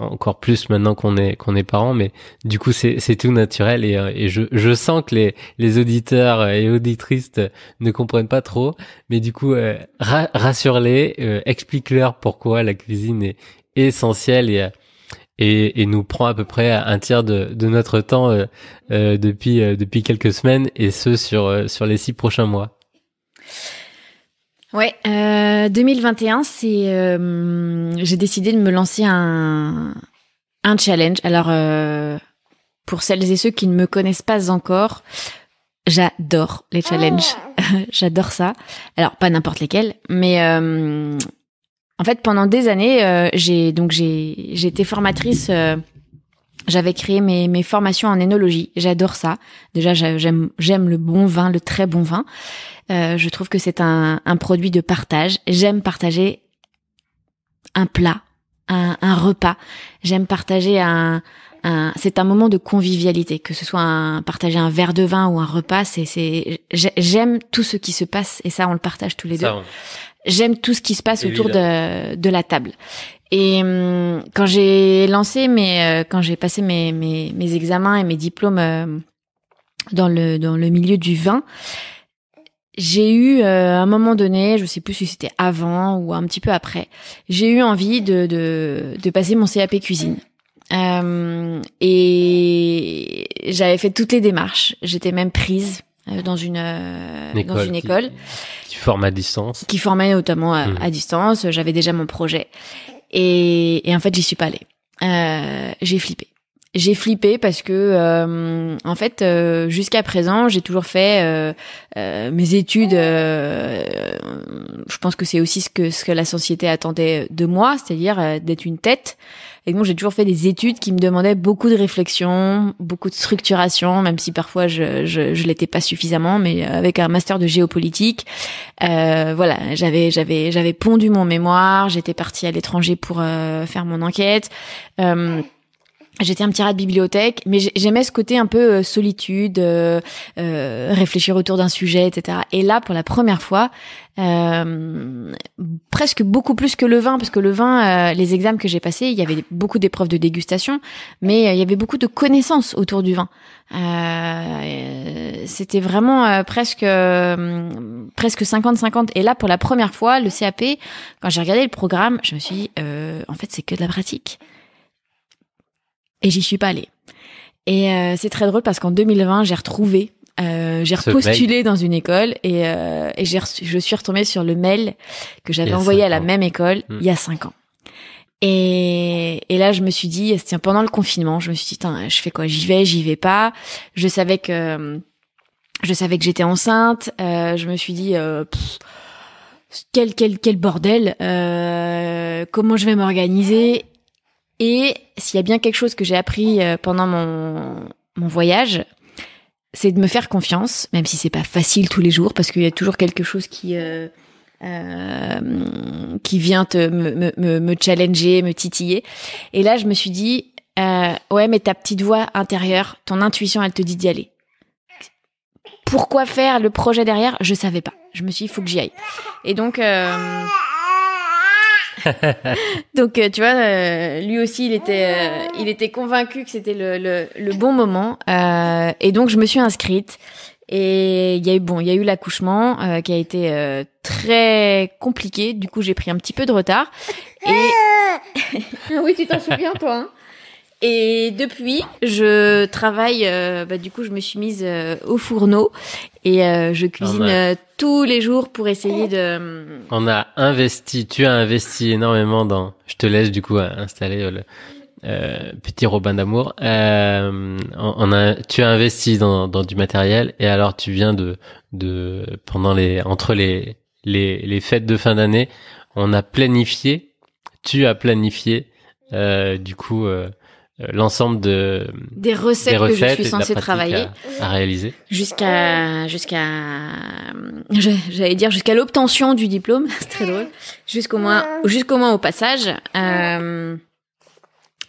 maintenant qu'on est parents, mais du coup c'est tout naturel et je sens que les auditeurs et auditrices ne comprennent pas trop, mais du coup rassure-les, explique-leur pourquoi la cuisine est essentielle et nous prend à peu près un tiers de notre temps depuis quelques semaines, et ce sur les 6 prochains mois. Ouais, 2021, j'ai décidé de me lancer un challenge. Alors, pour celles et ceux qui ne me connaissent pas encore, j'adore les challenges. J'adore ça. Alors, pas n'importe lesquels, mais en fait, pendant des années, j'ai été formatrice. J'avais créé mes formations en énologie. J'adore ça. Déjà, j'aime le bon vin, le très bon vin. Je trouve que c'est un produit de partage. J'aime partager un plat, un repas. J'aime partager c'est un moment de convivialité, que ce soit partager un verre de vin ou un repas. J'aime tout ce qui se passe, et ça, on le partage tous les deux. J'aime tout ce qui se passe autour de la table. Et quand j'ai passé mes examens et mes diplômes dans le milieu du vin, j'ai eu à un moment donné, je sais plus si c'était avant ou un petit peu après, j'ai eu envie de passer mon CAP cuisine. Et j'avais fait toutes les démarches. J'étais même prise dans une école qui forme à distance. Qui formait notamment à distance. J'avais déjà mon projet. Et en fait, j'y suis pas allée. J'ai flippé parce que en fait, jusqu'à présent, j'ai toujours fait mes études. Je pense que c'est aussi ce que la société attendait de moi, c'est-à-dire d'être une tête. Et donc, j'ai toujours fait des études qui me demandaient beaucoup de réflexion, beaucoup de structuration, même si parfois je l'étais pas suffisamment, mais avec un master de géopolitique. Voilà, j'avais pondu mon mémoire, j'étais partie à l'étranger pour faire mon enquête. J'étais un petit rat de bibliothèque, mais j'aimais ce côté un peu solitude, réfléchir autour d'un sujet, etc. Et là, pour la première fois, presque beaucoup plus que le vin, parce que le vin, les examens que j'ai passés, il y avait beaucoup d'épreuves de dégustation, mais il y avait beaucoup de connaissances autour du vin. C'était vraiment presque 50-50. Et là, pour la première fois, le CAP, quand j'ai regardé le programme, je me suis dit, en fait, c'est que de la pratique. Et j'y suis pas allée. Et c'est très drôle parce qu'en 2020, j'ai repostulé dans une école et je suis retombée sur le mail que j'avais envoyé à la même école il y a 5 ans. Et là, je me suis dit, c'était pendant le confinement, je me suis dit, je fais quoi? J'y vais pas. Je savais que j'étais enceinte. Je me suis dit, quel bordel. Comment je vais m'organiser? Et s'il y a bien quelque chose que j'ai appris pendant mon voyage, c'est de me faire confiance, même si c'est pas facile tous les jours, parce qu'il y a toujours quelque chose qui vient me challenger, me titiller. Et là, je me suis dit, ouais, mais ta petite voix intérieure, ton intuition, elle te dit d'y aller. Pourquoi faire le projet derrière? Je savais pas. Je me suis dit, il faut que j'y aille. Et donc... Donc tu vois, lui aussi il était convaincu que c'était le bon moment et donc je me suis inscrite et il y a eu l'accouchement qui a été très compliqué. Du coup j'ai pris un petit peu de retard et oui, tu t'en souviens toi, hein. Et depuis, je travaille. Du coup, je me suis mise au fourneau et je cuisine tous les jours pour essayer de. Tu as investi énormément dans. Je te laisse du coup installer le petit Robin d'amour. Tu as investi dans du matériel et alors tu viens de entre les fêtes de fin d'année, tu as planifié du coup. L'ensemble des recettes que je suis censée travailler à réaliser jusqu'à l'obtention du diplôme. C'est très drôle. Jusqu'au moins au passage.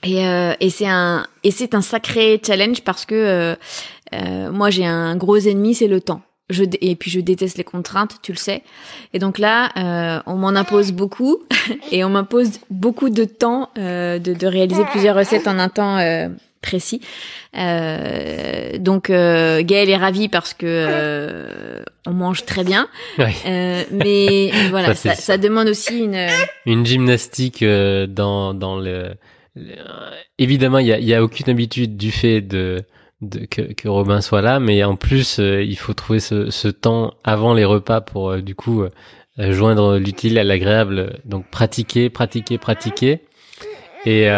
Et c'est un sacré challenge parce que moi j'ai un gros ennemi, c'est le temps. Et puis je déteste les contraintes, tu le sais. Et donc là, on m'en impose beaucoup et on m'impose beaucoup de temps de réaliser plusieurs recettes en un temps précis. Donc Gaël est ravi parce que on mange très bien. Oui. Mais voilà, ça demande aussi une gymnastique dans le évidemment il y a aucune habitude du fait que Robin soit là, mais en plus il faut trouver ce temps avant les repas pour du coup joindre l'utile à l'agréable, donc pratiquer et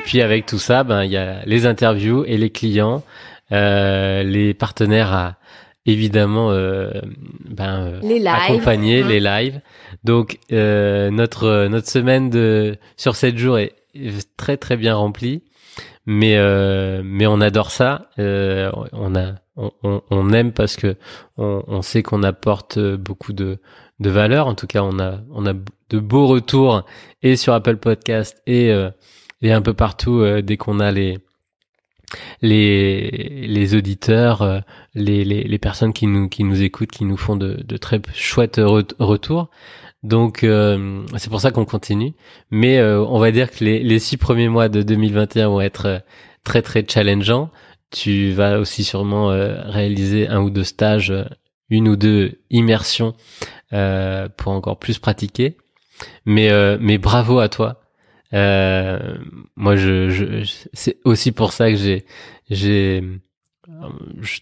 puis avec tout ça il y a les interviews et les clients, les partenaires à évidemment les lives, accompagner, les lives. Donc notre semaine sur 7 jours est très très bien remplie. Mais on adore ça. On aime parce que on sait qu'on apporte beaucoup de valeur. En tout cas, on a de beaux retours et sur Apple Podcast et un peu partout dès qu'on a les auditeurs, les personnes qui nous écoutent, qui nous font de très chouettes retours. Donc c'est pour ça qu'on continue, mais on va dire que les 6 premiers mois de 2021 vont être très très challengeants. Tu vas aussi sûrement réaliser 1 ou 2 stages, 1 ou 2 immersions pour encore plus pratiquer. Mais bravo à toi. Moi c'est aussi pour ça que je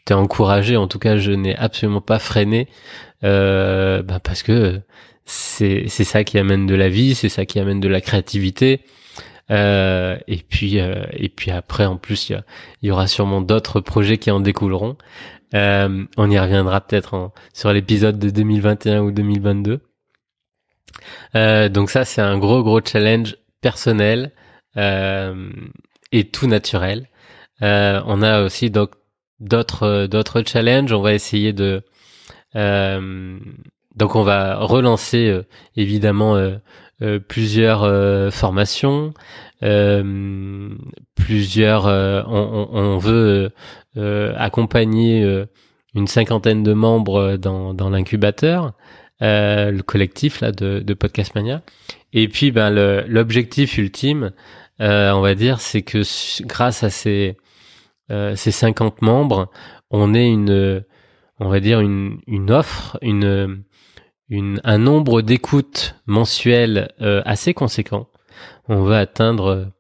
t'ai encouragé. En tout cas, je n'ai absolument pas freiné parce que c'est ça qui amène de la vie, c'est ça qui amène de la créativité. Et puis après, en plus, il y aura sûrement d'autres projets qui en découleront. On y reviendra peut-être sur l'épisode de 2021 ou 2022. Donc ça, c'est un gros challenge personnel et tout naturel. On a aussi donc d'autres challenges. On va essayer donc on va relancer évidemment plusieurs formations, on veut accompagner une cinquantaine de membres dans l'incubateur, le collectif là de Podcast Mania. Et puis l'objectif ultime, on va dire, c'est que grâce à ces 50 membres, on ait on va dire une offre, un nombre d'écoutes mensuelles assez conséquent. On va atteindre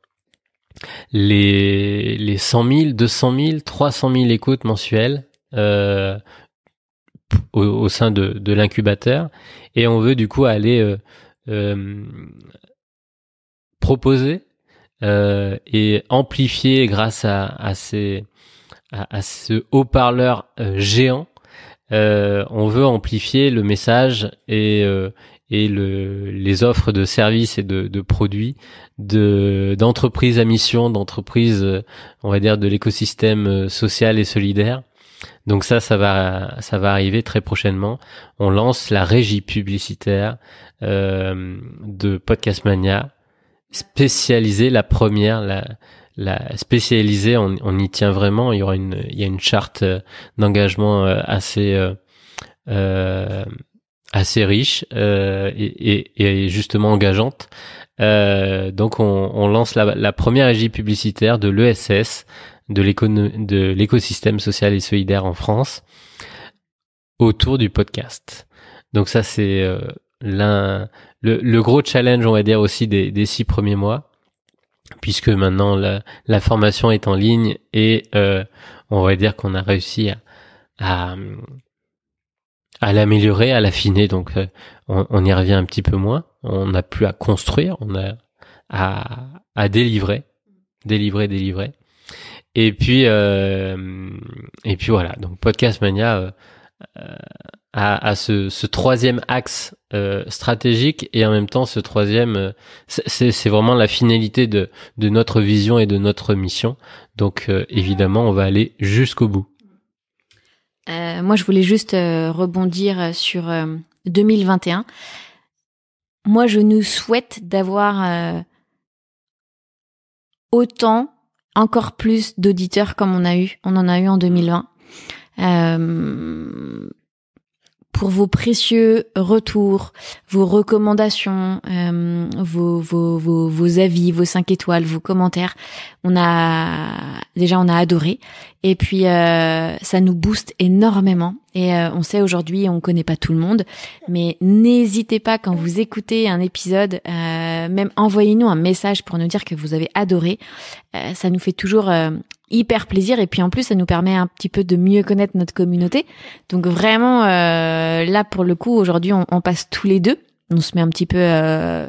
les 100 000, 200 000, 300 000 écoutes mensuelles au sein de l'incubateur, et on veut du coup aller proposer et amplifier grâce à ce haut-parleur géant. On veut amplifier le message et les offres de services et de produits d'entreprises à mission, d'entreprises, on va dire, de l'écosystème social et solidaire. Donc ça va arriver très prochainement. On lance la régie publicitaire de Podcast Mania, spécialisée, la première, la spécialisée. On y tient vraiment. Il y a une charte d'engagement assez riche et justement engageante. Donc on lance la première régie publicitaire de l'ESS, de l'écosystème social et solidaire en France, autour du podcast. Donc ça c'est le gros challenge, on va dire, aussi des 6 premiers mois, puisque maintenant la formation est en ligne et on va dire qu'on a réussi à l'améliorer, à l'affiner. Donc on y revient un petit peu moins. On n'a plus à construire, on a à délivrer. Et puis voilà. Donc Podcast Mania a ce troisième axe stratégique, et en même temps ce troisième, c'est vraiment la finalité de notre vision et de notre mission. Donc évidemment, on va aller jusqu'au bout. Moi, je voulais juste rebondir sur 2021. Moi, je nous souhaite d'avoir autant, encore plus d'auditeurs comme on en a eu en 2020. Pour vos précieux retours, vos recommandations, vos avis, vos 5 étoiles, vos commentaires. On a adoré. Et puis, ça nous booste énormément. Et on sait aujourd'hui, on connaît pas tout le monde, mais n'hésitez pas, quand vous écoutez un épisode, même envoyez-nous un message pour nous dire que vous avez adoré. Ça nous fait toujours hyper plaisir, et puis en plus ça nous permet un petit peu de mieux connaître notre communauté. Donc vraiment là pour le coup aujourd'hui on passe tous les deux, on se met un petit peu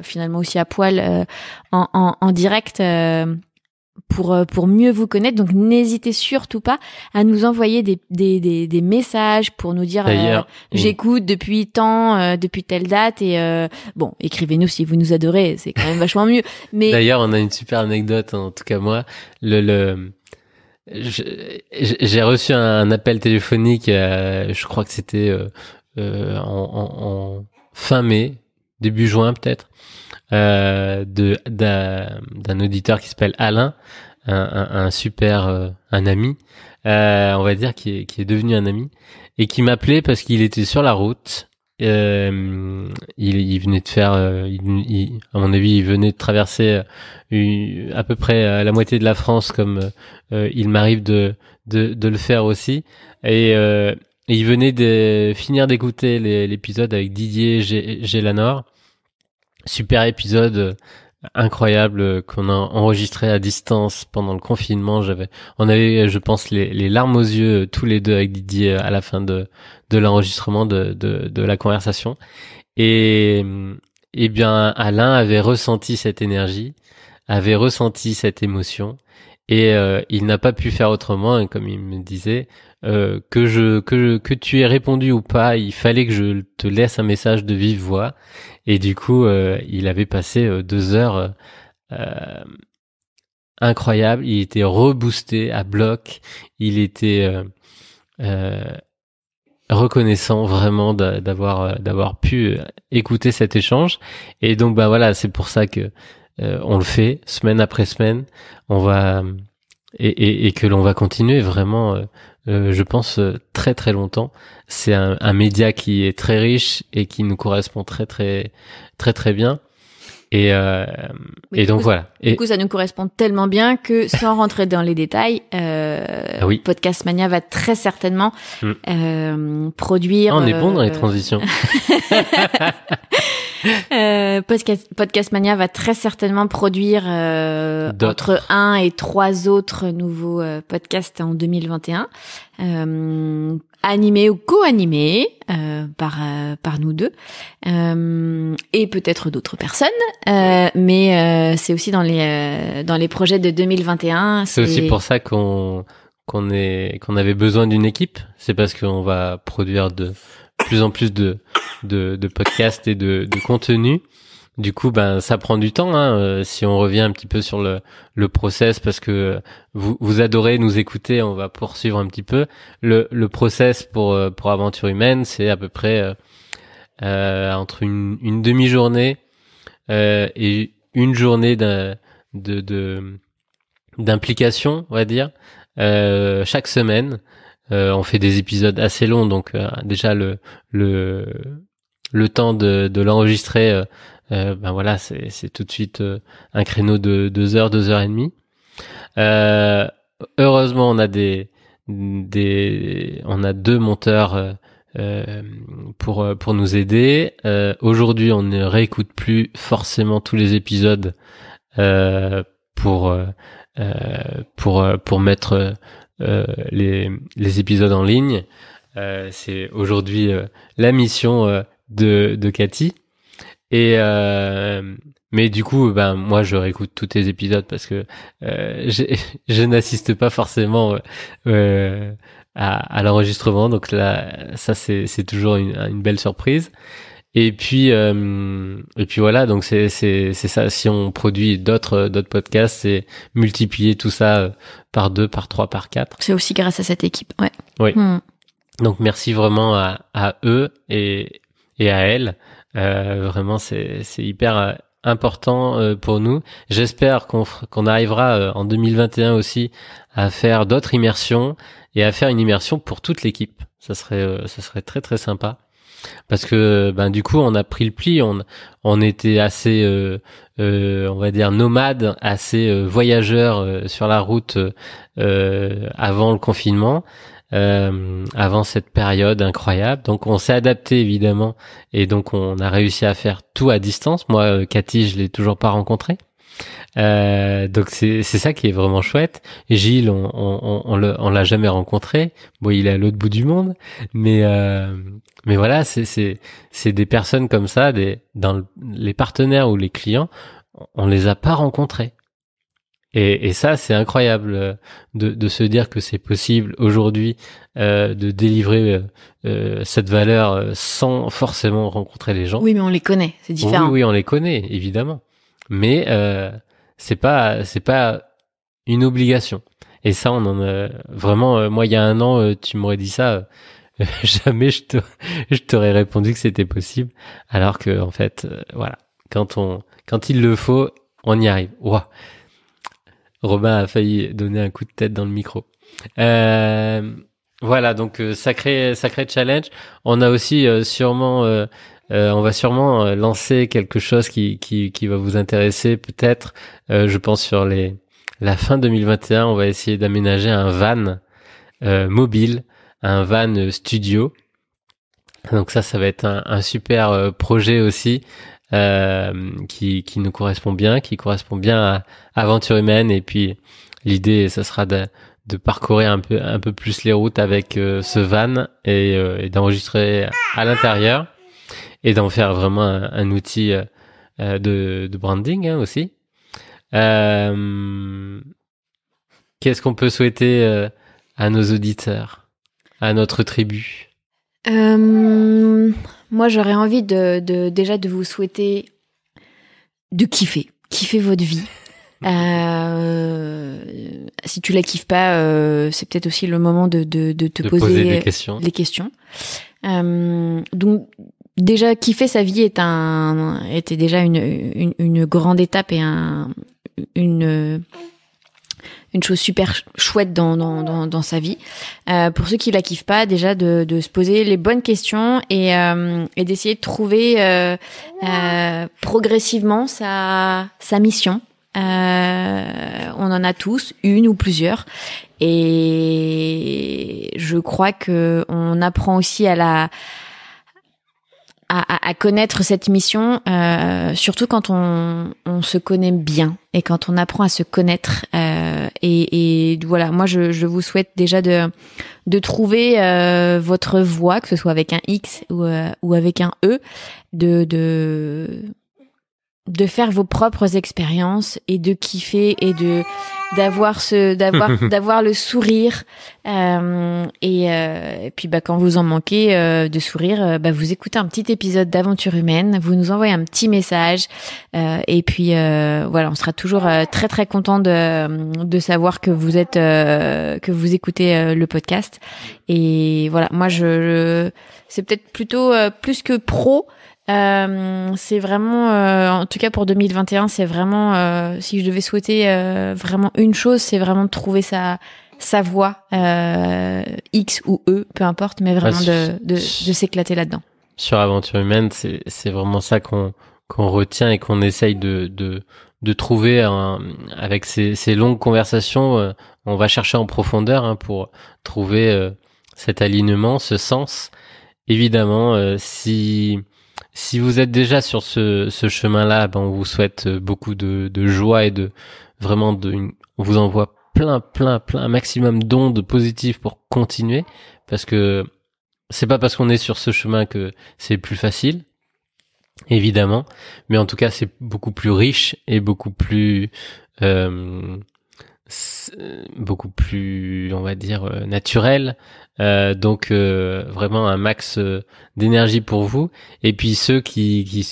finalement aussi à poil en direct pour mieux vous connaître. Donc n'hésitez surtout pas à nous envoyer des messages pour nous dire j'écoute depuis depuis telle date, et bon, écrivez-nous si vous nous adorez, c'est quand même vachement mieux. Mais d'ailleurs on a une super anecdote, en tout cas moi, j'ai reçu un appel téléphonique, je crois que c'était en fin mai, début juin peut-être, d'un auditeur qui s'appelle Alain, un super un ami, on va dire, qui est devenu un ami, et qui m'appelait parce qu'il était sur la route. Il venait de faire, à mon avis, il venait de traverser à peu près la moitié de la France, comme il m'arrive de le faire aussi. Et il venait de finir d'écouter l'épisode avec Didier Gélanor. Super épisode incroyable qu'on a enregistré à distance pendant le confinement. On avait, je pense, les larmes aux yeux tous les deux avec Didier à la fin de l'enregistrement de la conversation. Et bien, Alain avait ressenti cette énergie, avait ressenti cette émotion, et il n'a pas pu faire autrement. Et comme il me disait, que tu aies répondu ou pas, il fallait que je te laisse un message de vive voix. Et du coup, il avait passé 2 heures incroyables. Il était reboosté à bloc. Il était reconnaissant vraiment d'avoir pu écouter cet échange. Et donc bah voilà, c'est pour ça que on le fait semaine après semaine. On va et que l'on va continuer vraiment, je pense très très longtemps. C'est un média qui est très riche et qui nous correspond très très très très bien. Et Oui, et donc voilà. Du coup, ça nous correspond tellement bien que, sans rentrer dans les détails, oui. Podcast Mania va très certainement produire. On est bon dans les transitions. Podcast Mania va très certainement produire entre 1 et 3 autres nouveaux podcasts en 2021, animés ou co-animés par nous deux, et peut-être d'autres personnes, mais c'est aussi dans les projets de 2021. C'est aussi pour ça qu'on avait besoin d'une équipe. C'est parce qu'on va produire de plus en plus de podcasts et de contenu. Du coup, ben ça prend du temps. Si on revient un petit peu sur le process, parce que vous adorez nous écouter, on va poursuivre un petit peu. Le process pour Aventure Humaine, c'est à peu près entre une demi-journée et une journée d'implication, on va dire, chaque semaine. On fait des épisodes assez longs, donc déjà le temps de l'enregistrer, ben voilà, c'est tout de suite un créneau de 2 heures, 2 heures et demie. Heureusement, on a on a 2 monteurs pour nous aider. Aujourd'hui, on ne réécoute plus forcément tous les épisodes pour mettre les épisodes en ligne. C'est aujourd'hui la mission de Cathy. Et mais du coup, ben moi je réécoute tous tes épisodes parce que je n'assiste pas forcément à l'enregistrement, donc là ça c'est toujours une belle surprise. Et puis voilà, donc c'est ça. Si on produit d'autres podcasts, c'est multiplier tout ça par 2, par 3, par 4. C'est aussi grâce à cette équipe, ouais. Oui. Donc merci vraiment à eux et à elles. Vraiment, c'est hyper important pour nous. J'espère qu'on arrivera en 2021 aussi à faire d'autres immersions et à faire une immersion pour toute l'équipe. Ça serait très très sympa. Parce que ben du coup on a pris le pli, on était assez on va dire nomades, assez voyageurs sur la route avant le confinement, avant cette période incroyable. Donc on s'est adapté évidemment et donc on a réussi à faire tout à distance. Moi Cathy, je l'ai toujours pas rencontrée. Donc c'est ça qui est vraiment chouette. Gilles, on l'a jamais rencontré. Bon, il est à l'autre bout du monde, mais voilà, c'est des personnes comme ça, dans les partenaires ou les clients, on les a pas rencontrés. Et ça, c'est incroyable de se dire que c'est possible aujourd'hui de délivrer cette valeur sans forcément rencontrer les gens. Oui, mais on les connaît, c'est différent. Oui, on les connaît évidemment, mais c'est pas une obligation. Et ça, on en a vraiment. Moi, il y a 1 an, tu m'aurais dit ça, jamais je t'aurais répondu que c'était possible. Alors que en fait, voilà, quand il le faut, on y arrive. Ouah. Robin a failli donner un coup de tête dans le micro. Voilà, donc sacré challenge. On a aussi sûrement, on va sûrement lancer quelque chose qui va vous intéresser peut-être. Je pense sur la fin 2021, on va essayer d'aménager un van mobile, un van studio. Donc ça va être un super projet aussi. Qui nous correspond bien, à Aventure Humaine. Et puis l'idée, ça sera de parcourir un peu plus les routes avec ce van et d'enregistrer à l'intérieur et d'en faire vraiment un outil de branding aussi. Qu'est-ce qu'on peut souhaiter à nos auditeurs, à notre tribu? Moi, j'aurais envie déjà de vous souhaiter de kiffer votre vie, Si tu la kiffes pas, c'est peut-être aussi le moment de te poser les questions. Donc déjà kiffer sa vie était déjà une grande étape et une chose super chouette dans sa vie. Pour ceux qui la kiffent pas, déjà de se poser les bonnes questions et d'essayer de trouver progressivement sa mission. On en a tous une ou plusieurs, et je crois que on apprend aussi à connaître cette mission, surtout quand on se connaît bien et quand on apprend à se connaître. Et voilà, moi je vous souhaite déjà de trouver votre voie, que ce soit avec un X ou avec un E, de faire vos propres expériences et de kiffer et d'avoir le sourire, et puis quand vous en manquez de sourire, vous écoutez un petit épisode d'Aventure Humaine, vous nous envoyez un petit message, et puis voilà, on sera toujours très très content de savoir que vous êtes que vous écoutez le podcast. Et voilà, moi c'est peut-être plutôt plus que pro. C'est vraiment, en tout cas pour 2021, c'est vraiment, si je devais souhaiter vraiment une chose, c'est vraiment de trouver sa voie, X ou E, peu importe, mais vraiment de s'éclater là-dedans. Sur Aventure Humaine, c'est vraiment ça qu'on retient et qu'on essaye de trouver avec ces longues conversations. On va chercher en profondeur pour trouver cet alignement, ce sens. Évidemment, si vous êtes déjà sur ce chemin-là, on vous souhaite beaucoup de joie et on vous envoie plein, un maximum d'ondes positives pour continuer, parce que c'est pas parce qu'on est sur ce chemin que c'est plus facile, évidemment, mais en tout cas c'est beaucoup plus riche et beaucoup plus, on va dire, naturel. Donc vraiment un max d'énergie pour vous. Et puis ceux qui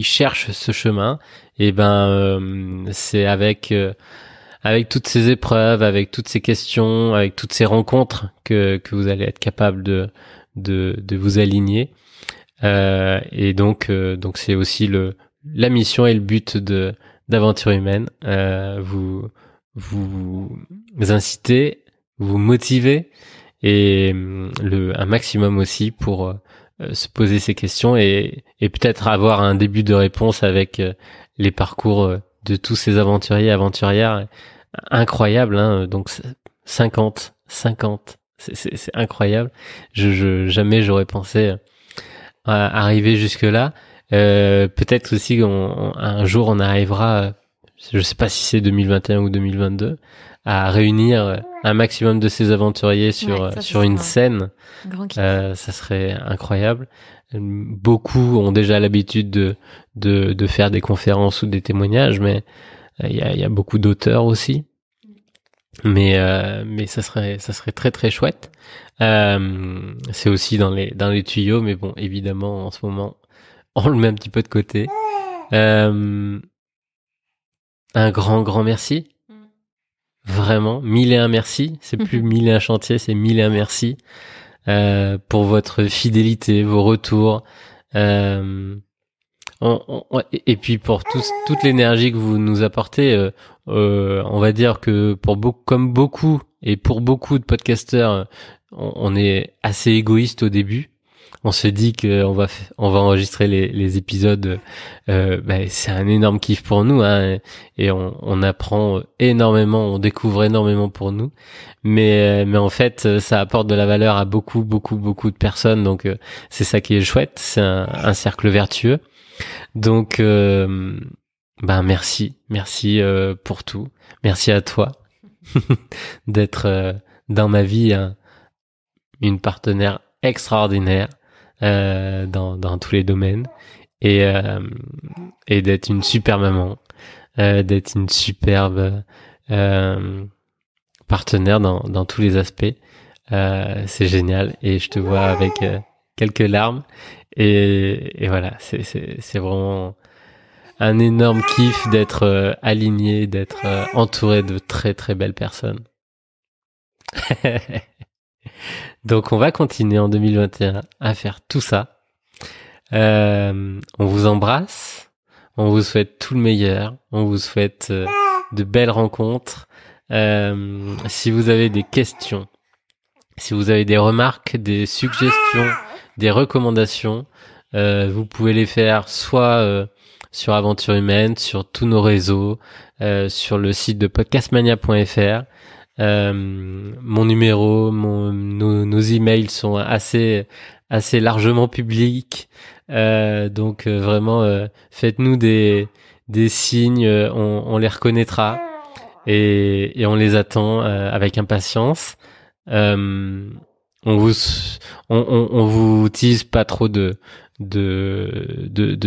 cherchent ce chemin, c'est avec toutes ces épreuves, avec toutes ces questions, avec toutes ces rencontres que vous allez être capable de vous aligner. Et donc c'est aussi la mission et le but d'Aventure Humaine, vous inciter, vous motiver, et un maximum aussi pour se poser ces questions et peut-être avoir un début de réponse avec les parcours de tous ces aventurières incroyables, donc 50, c'est incroyable. Jamais j'aurais pensé arriver jusque là. Peut-être aussi un jour on arrivera, je sais pas si c'est 2021 ou 2022, à réunir un maximum de ces aventuriers sur une scène. Ça serait incroyable. Beaucoup ont déjà l'habitude de faire des conférences ou des témoignages, mais il y a beaucoup d'auteurs aussi. Mais ça serait très très chouette. C'est aussi dans les tuyaux, mais bon, évidemment en ce moment on le met un petit peu de côté. Un grand merci. Vraiment, 1001 merci. C'est plus 1001 chantiers, c'est 1001 merci pour votre fidélité, vos retours, et puis pour toute l'énergie que vous nous apportez. On va dire que pour beaucoup de podcasteurs, on est assez égoïste au début. On se dit que on va enregistrer les épisodes. C'est un énorme kiff pour nous, et on apprend énormément, on découvre énormément pour nous. Mais en fait, ça apporte de la valeur à beaucoup de personnes. Donc c'est ça qui est chouette. C'est un cercle vertueux. Donc merci pour tout. Merci à toi d'être dans ma vie une partenaire extraordinaire. Dans tous les domaines, et d'être une super maman, d'être une superbe partenaire dans tous les aspects. C'est génial, et je te vois avec quelques larmes, et voilà, c'est vraiment un énorme kiff d'être aligné, d'être entouré de très très belles personnes. Donc on va continuer en 2021 à faire tout ça. On vous embrasse, on vous souhaite tout le meilleur, on vous souhaite de belles rencontres. Si vous avez des questions, si vous avez des remarques, des suggestions, des recommandations, vous pouvez les faire soit sur Aventure Humaine, sur tous nos réseaux, sur le site de podcastmania.fr. Mon numéro, nos emails sont assez largement publics. Donc vraiment, faites-nous des signes, on les reconnaîtra et on les attend avec impatience. On vous tease pas trop de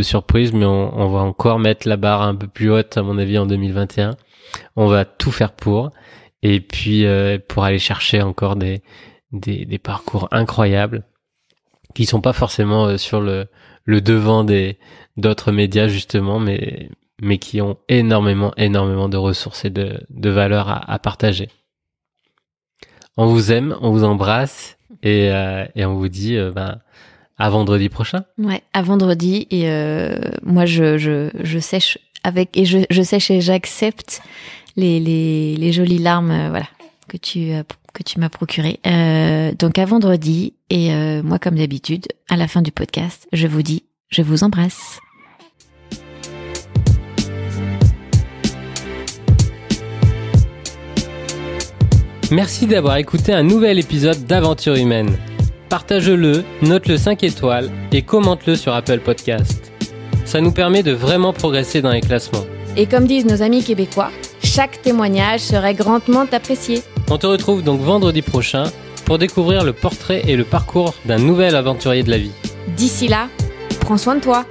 surprises, mais on va encore mettre la barre un peu plus haute à mon avis en 2021. On va tout faire pour, et puis pour aller chercher encore des parcours incroyables qui sont pas forcément sur le devant d'autres médias justement, mais qui ont énormément de ressources et de valeurs à partager. On vous aime, on vous embrasse et on vous dit à vendredi prochain. Ouais, à vendredi. Et moi je sèche avec, et je sèche et j'accepte les jolies larmes voilà que tu m'as procuré. Donc à vendredi, et moi comme d'habitude à la fin du podcast, je vous dis je vous embrasse. Merci d'avoir écouté un nouvel épisode d'Aventure Humaine. Partage-le, note-le 5 étoiles et commente-le sur Apple Podcast. Ça nous permet de vraiment progresser dans les classements. Et comme disent nos amis québécois, chaque témoignage serait grandement apprécié. On te retrouve donc vendredi prochain pour découvrir le portrait et le parcours d'un nouvel aventurier de la vie. D'ici là, prends soin de toi.